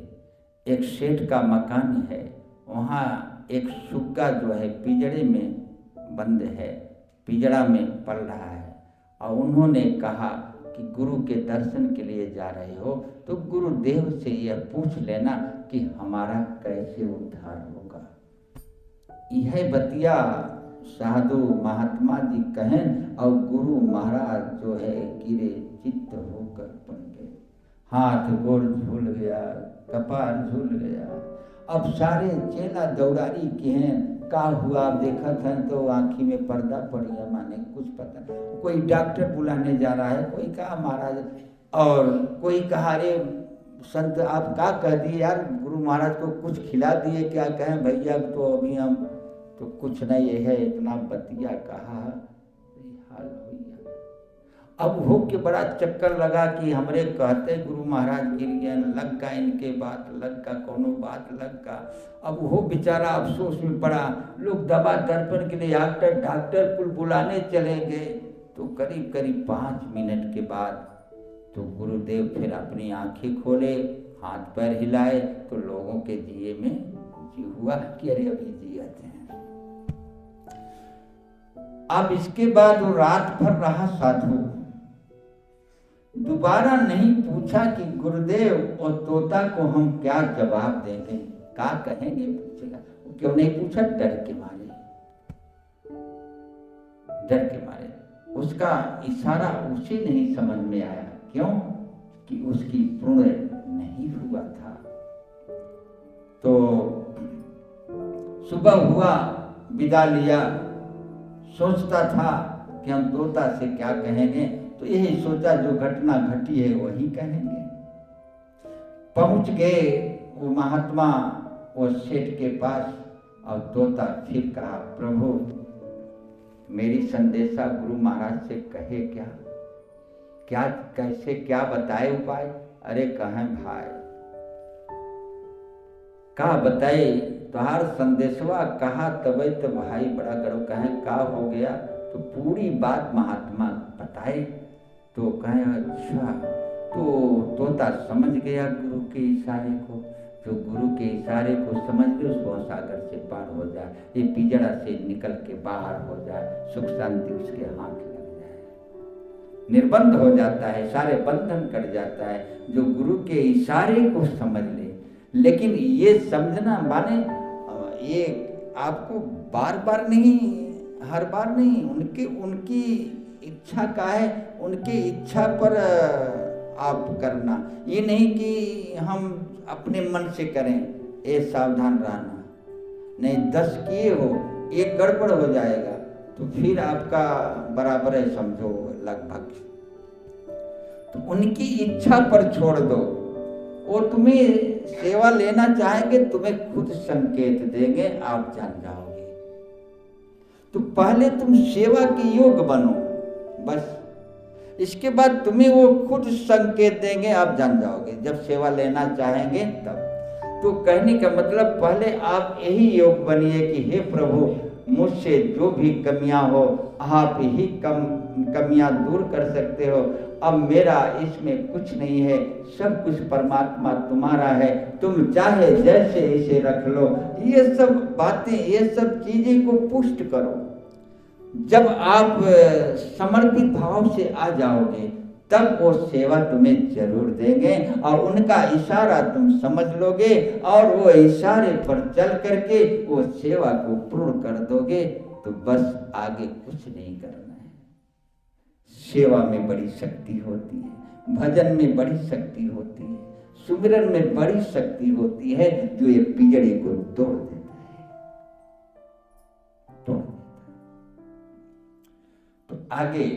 एक सेठ का मकान है, वहाँ एक सुग्गा जो है पिंजड़े में बंद है, पिंजड़ा में पल रहा है, और उन्होंने कहा कि गुरु के दर्शन के लिए जा रहे हो तो गुरुदेव से यह पूछ लेना कि हमारा कैसे उद्धार होगा। यह बतिया साधु महात्मा जी कहें और गुरु महाराज जो है गिरे चित्त होकर पड़ गए, हाथ गोड़ झूल गया, कपार झूल गया। अब सारे चेला दौड़ारी के हैं, का हुआ देखा था तो आँखी में पर्दा पड़ गया, माने कुछ पता नहीं। कोई डॉक्टर बुलाने जा रहा है, कोई कहा महाराज, और कोई कहा अरे संत आप क्या कह दिए यार, गुरु महाराज को कुछ खिला दिए क्या कहें भैया, तो अभी हम तो कुछ नहीं है, इतना बतिया कहा हाल हो गया। अब हो के बड़ा चक्कर लगा कि हमरे कहते गुरु महाराज गिर गए, लग का इनके बात, लग का कोनो बात लग का। अब वो बेचारा अफसोस में पड़ा, लोग दवा दर्पण के लिए डॉक्टर कुल बुलाने चले गए। तो करीब करीब 5 मिनट के बाद तो गुरुदेव फिर अपनी आंखें खोले, हाथ पैर हिलाए, तो लोगों के जिए में जी हुआ कि अरे अभी जियते हैं। अब इसके बाद वो रात भर रहा साधु, दोबारा नहीं पूछा कि गुरुदेव और तोता को हम क्या जवाब देंगे, क्या कहेंगे, पूछेगा। क्यों नहीं पूछा? डर के मारे, डर के मारे। उसका इशारा उसे नहीं समझ में आया, क्यों कि उसकी पूर्ण नहीं हुआ था। तो सुबह हुआ, विदा लिया, सोचता था कि हम तोता से क्या कहेंगे, तो यही सोचा जो घटना घटी है वही कहेंगे। पहुंच गए वो महात्मा वो सेठ के पास, और तोता फिर कहा प्रभु मेरी संदेशा गुरु महाराज से कहे क्या, क्या कैसे क्या बताए उपाय। अरे कहें भाई, कहा बताए तुहार संदेशवा कहा तबे तो भाई बड़ा करो। कहें का हो गया, तो पूरी बात महात्मा बताए। तो कहें अच्छा, तो तोता समझ गया गुरु के इशारे को, जो गुरु के इशारे को समझ के उसको सागर से पार हो जाए, ये पिंजड़ा से निकल के बाहर हो जाए, सुख शांति उसके हाथ लग जाए, निर्बंध हो जाता है, सारे बंधन कट जाता है, जो गुरु के इशारे को समझ ले। लेकिन ये समझना माने ये आपको बार बार नहीं, हर बार नहीं, उनकी इच्छा का है, उनकी इच्छा पर आप करना। ये नहीं कि हम अपने मन से करें, ये सावधान रहना। नहीं 10 किए हो, एक गड़बड़ हो जाएगा तो फिर आपका बराबर है समझो लगभग। तो उनकी इच्छा पर छोड़ दो, वो तुम्हें सेवा लेना चाहेंगे, तुम्हें खुद संकेत देंगे, आप जान जाओगे। तो पहले तुम सेवा के योग बनो, बस इसके बाद तुम्हें वो खुद संकेत देंगे, आप जान जाओगे जब सेवा लेना चाहेंगे तब। तो कहने का मतलब पहले आप यही योग बनिए कि हे प्रभु मुझसे जो भी कमियां हो आप ही कमियां दूर कर सकते हो। अब मेरा इसमें कुछ नहीं है, सब कुछ परमात्मा तुम्हारा है, तुम चाहे जैसे इसे रख लो। ये सब बातें, ये सब चीजें को पुष्ट करो। जब आप समर्पित भाव से आ जाओगे तब वो सेवा तुम्हें जरूर देंगे, और उनका इशारा तुम समझ लोगे, और वो इशारे पर चल करके वो सेवा को पूर्ण कर दोगे। तो बस आगे कुछ नहीं करना है। सेवा में बड़ी शक्ति होती है, भजन में बड़ी शक्ति होती है, सुमिरन में बड़ी शक्ति होती है, जो ये पिंजड़े को तोड़ देता है, तोड़ देता है। तो आगे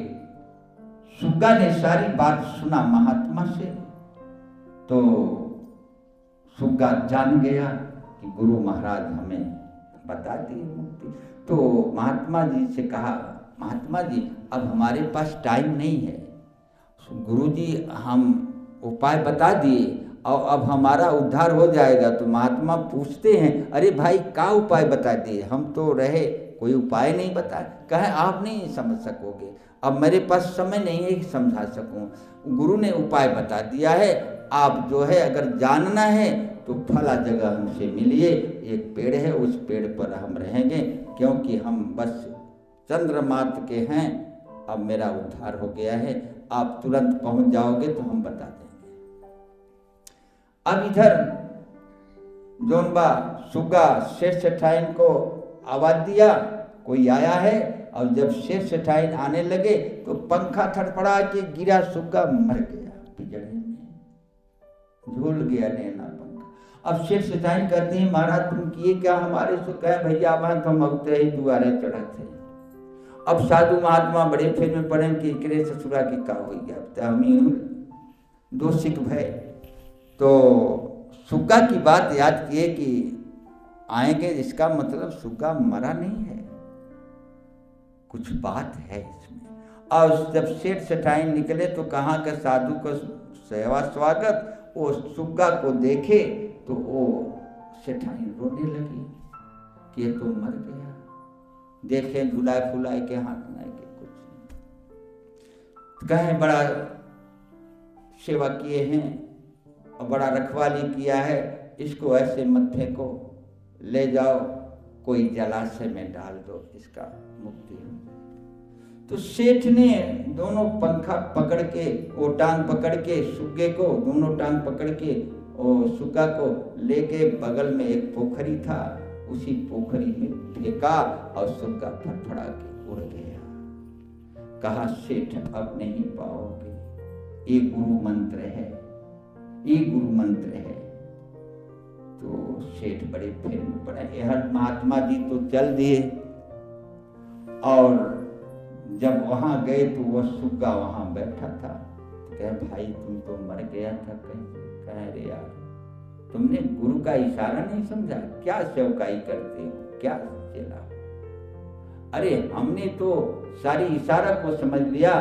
सुग्गा ने सारी बात सुना महात्मा से, तो सुग्गा जान गया कि गुरु महाराज हमें बता दिए मुक्ति। तो महात्मा जी से कहा महात्मा जी अब हमारे पास टाइम नहीं है, गुरु जी हम उपाय बता दिए, और अब हमारा उद्धार हो जाएगा। तो महात्मा पूछते हैं, अरे भाई क्या उपाय बता दिए, हम तो रहे, कोई उपाय नहीं बताए। कहे आप नहीं समझ सकोगे, अब मेरे पास समय नहीं है कि समझा सकूं। गुरु ने उपाय बता दिया है, आप जो है अगर जानना है तो फला जगह हमसे मिलिए, एक पेड़ है उस पेड़ पर हम रहेंगे, क्योंकि हम बस चंद्रमात्र के हैं, अब मेरा उद्धार हो गया है, आप तुरंत पहुंच जाओगे तो हम बता देंगे। अब इधर जोनबा सुगा शेर सेठाइन को आवाज दिया, कोई आया है, और जब शेर सेठाइन आने लगे तो पंखा थड़फड़ा के गिरा, सुगा मर गया पिजड़े में, झूल गया नैना पंखा। अब शेर सेठाइन कहते हैं, महाराज तुम किए क्या हमारे से? कहे भैया वहां तो हम अगते ही दुआरे चढ़े थे। अब साधु महात्मा बड़े फेर में पड़े कि एकरे ससुरा की का हो गया, तो हम दो सिख भय। तो सुग्गा की बात याद किए कि आएंगे, इसका मतलब सुग्गा मरा नहीं है, कुछ बात है इसमें। और जब शेर सेठाइन निकले तो कहाँ के साधु का सेवा स्वागत, वो सुग्गा को देखे तो वो सेठाइन रोने लगी कि ये तो मर गया। देखे झुलाए फुलाए के हाथ नहीं के कुछ नहीं। कहें बड़ा सेवा किए हैं और बड़ा रखवाली किया है, इसको ऐसे मत फेंको, ले जाओ कोई जलाशय में डाल दो, इसका मुक्ति हो। तो सेठ ने दोनों पंखा पकड़ के, वो टांग पकड़ के सुग्गे को, दोनों टांग पकड़ के और सुग्गा को लेके बगल में एक पोखरी था, उसी पोखरी में फेंका और सुग्गा फड़फड़ा के उड़ गया। कहा सेठ अब नहीं पाओगे, ये गुरु मंत्र है, ये गुरु मंत्र है। तो सेठ बड़े फेर में पड़े। यह महात्मा जी तो चल दिए, और जब वहां गए तो वह सुग्गा वहां बैठा था। कहे भाई तुम तो मर गया था। कहे रे यार तुमने गुरु का इशारा नहीं समझा, क्या सेवकाई करते हो, क्या चेला? अरे हमने तो सारी इशारा को समझ लिया,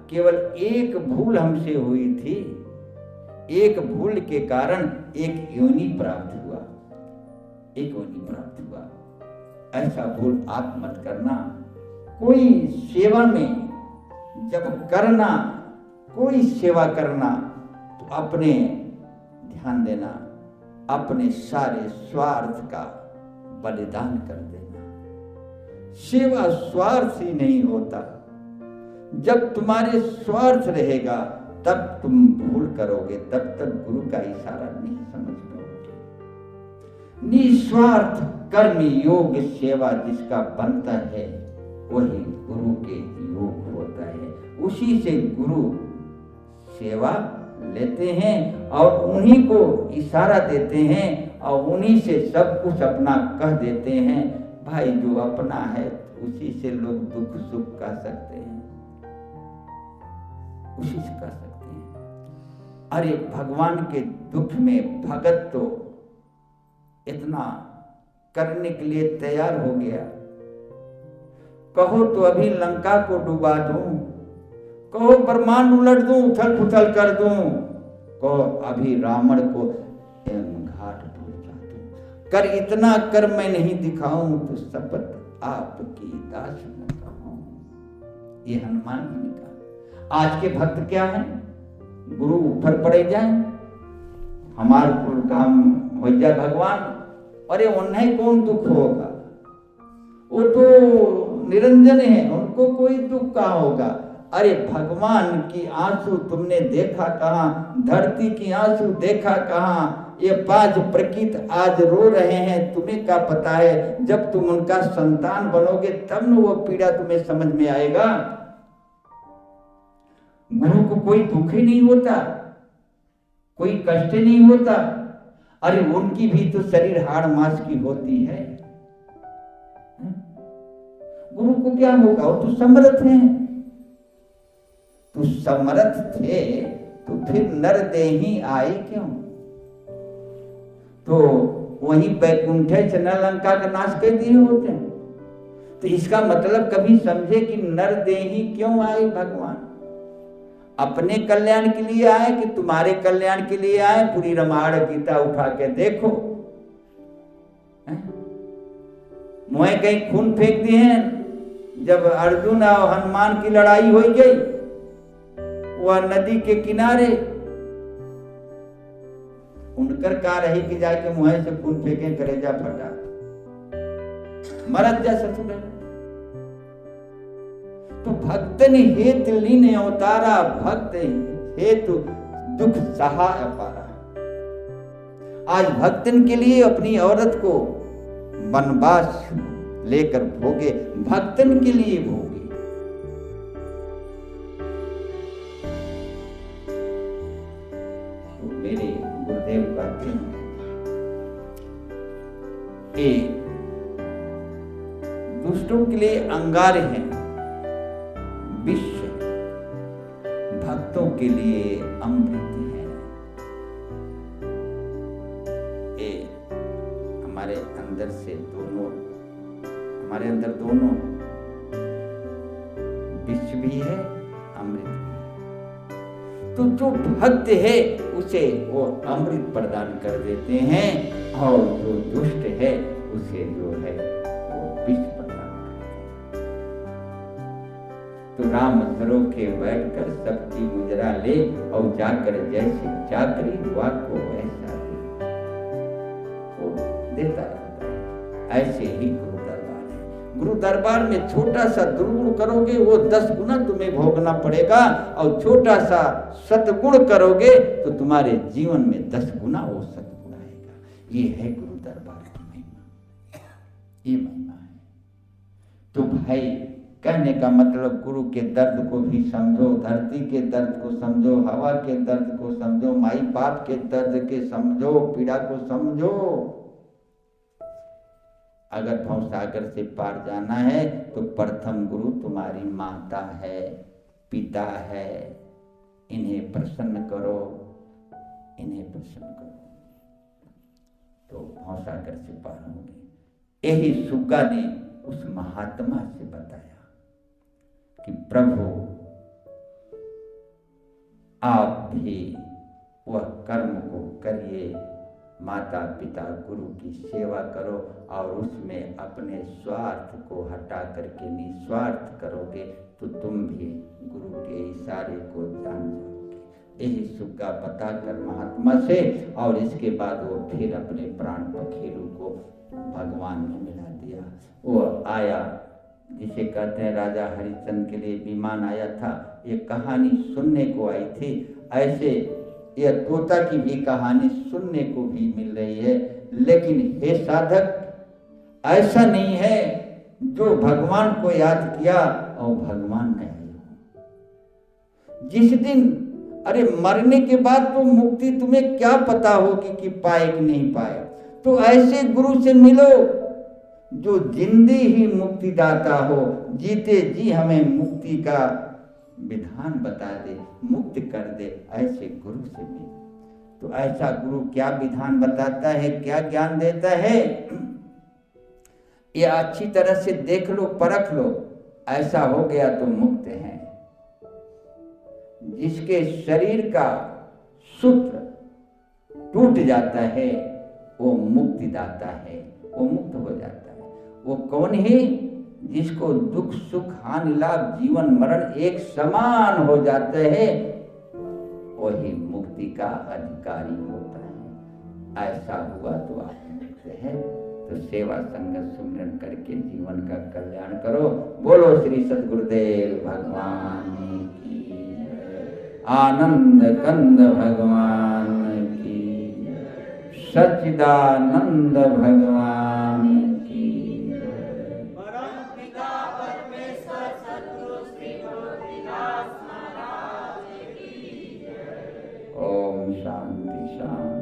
केवल एक भूल हमसे हुई थी, एक भूल के कारण एक योनि प्राप्त हुआ, एक योनि प्राप्त हुआ। ऐसा भूल आप मत करना। कोई सेवा में जब करना, कोई सेवा करना तो अपने ध्यान देना, अपने सारे स्वार्थ का बलिदान कर देना। सेवा स्वार्थ ही नहीं होता। जब तुम्हारे स्वार्थ रहेगा तब तुम भूल करोगे, तब तक गुरु का इशारा नहीं समझ पाओगे। निस्वार्थ कर्म योग सेवा जिसका बनता है वही गुरु के योग होता है। उसी से गुरु सेवा लेते हैं और उन्हीं को इशारा देते हैं और उन्हीं से सब कुछ अपना कह देते हैं। भाई जो अपना है उसी से लोग दुख सुख कह सकते हैं, उसी से कह सकते हैं। अरे भगवान के दुख में भगत तो इतना करने के लिए तैयार हो गया। कहो तो अभी लंका को डुबा दूं, कहो ब्रह्मांड उलट दूं, उथल पुथल कर दूं, कहो अभी रावण को घाट पहुंचा दूं, कर इतना कर मैं नहीं दिखाऊं तो शपथ आपकी दास न कहूं। ये हनुमान जी ने कहा। आज के भक्त क्या है, गुरु ऊपर पड़े जाए, हमारे कुल काम हो जाए भगवान, अरे उन्हें कौन दुख होगा, वो तो निरंजन है, उनको कोई दुख कहाँ होगा। अरे भगवान की आंसू तुमने देखा कहाँ, धरती की आंसू देखा कहाँ, ये पांच प्रकृति आज रो रहे हैं, तुम्हें क्या पता है। जब तुम उनका संतान बनोगे तब न वो पीड़ा तुम्हें समझ में आएगा। गुरु को कोई दुख ही नहीं होता, कोई कष्ट नहीं होता। अरे उनकी भी तो शरीर हाड़ मांस की होती है, गुरु को क्या होगा, वो तो समर्थ हैं। तो समर्थ थे तो फिर नर देही आए क्यों? तो वही बैकुंठे से न लंका का नाश कर दिए होते हैं। तो इसका मतलब कभी समझे कि नर देही क्यों आए भगवान। अपने कल्याण के लिए आए कि तुम्हारे कल्याण के लिए आए? पूरी रामायण गीता उठा के देखो, मुँह कहीं खून फेंक दिए हैं। जब अर्जुन और हनुमान की लड़ाई हो गई, वह नदी के किनारे उनकर का रही कि जाके मुँह से खून फेंके, कलेजा फटा, मरत जा ससुर। तो भक्तन हेत लीन अवतारा, भक्त हेतु दुख सहाय पारा। आज भक्तन के लिए अपनी औरत को वनवास लेकर भोगे, भक्तन के लिए भोगे। तो मेरे गुरुदेव कहते हैं दुष्टों के लिए अंगार है, विष है, भक्तों के लिए अमृत है। ये हमारे अंदर से दोनों, हमारे अंदर दोनों, विष भी है, अमृत भी है। तो जो भक्त है उसे वो अमृत प्रदान कर देते हैं, और जो दुष्ट है उसे जो है वो विष प्रदान करते हैं। तो राम सरोखे बैठकर सबकी मुजरा ले, और जाकर जैसे चाकरी हुआ को वैसा देता रहता है। ऐसे ही गुरु दरबार है। गुरु दरबार में छोटा सा दुर्गुण करोगे वो 10 गुना तुम्हें भोगना पड़ेगा, और छोटा सा सतगुण करोगे तो तुम्हारे जीवन में 10 गुना वो सतगुण आएगा। ये है गुरु दरबार की महिमा, ये महिमा है। तो भाई कहने का मतलब, गुरु के दर्द को भी समझो, धरती के दर्द को समझो, हवा के दर्द को समझो, माई बाप के दर्द के समझो, पीड़ा को समझो। अगर भवसागर से पार जाना है तो प्रथम गुरु तुम्हारी माता है, पिता है, इन्हें प्रसन्न करो, इन्हें प्रसन्न करो, तो भवसागर से पार होंगे। यही सुग्गा ने उस महात्मा से बताया कि प्रभु आप भी वह कर्म को करिए, माता पिता गुरु की सेवा करो, और उसमें अपने स्वार्थ को हटा करके निस्वार्थ करोगे तो तुम भी गुरु के इशारे को जान जाओगे। यही सुग्गा बताकर महात्मा से, और इसके बाद वो फिर अपने प्राण पखेरु को भगवान में मिला दिया। वो आया, जिसे कहते हैं राजा हरिश्चंद्र के लिए विमान आया था। ये कहानी सुनने को आई थी। ऐसे यह तोता की भी कहानी सुनने को भी मिल रही है। लेकिन हे साधक, ऐसा नहीं है जो भगवान को याद किया और भगवान नहीं हो। जिस दिन अरे मरने के बाद तो मुक्ति तुम्हें क्या पता होगी कि पाए कि नहीं पाए। तो ऐसे गुरु से मिलो जो जिंदे ही मुक्ति दाता हो, जीते जी हमें मुक्ति का विधान बता दे, मुक्त कर दे। ऐसे गुरु से मिल। तो ऐसा गुरु क्या विधान बताता है, क्या ज्ञान देता है, ये अच्छी तरह से देख लो, परख लो। ऐसा हो गया तो मुक्त है। जिसके शरीर का सूत्र टूट जाता है वो मुक्ति दाता है, वो मुक्त हो जाता है। वो कौन है? जिसको दुख सुख हानि लाभ जीवन मरण एक समान हो जाते हैं, वही मुक्ति का अधिकारी होता है। ऐसा हुआ तो आप मुक्त है। तो सेवा संगत सुमिरन करके जीवन का कल्याण करो। बोलो श्री सद्गुरुदेव भगवान की जय। आनंद कंद भगवान की, सच्चिदानंद भगवान की। ओम शांति शांति।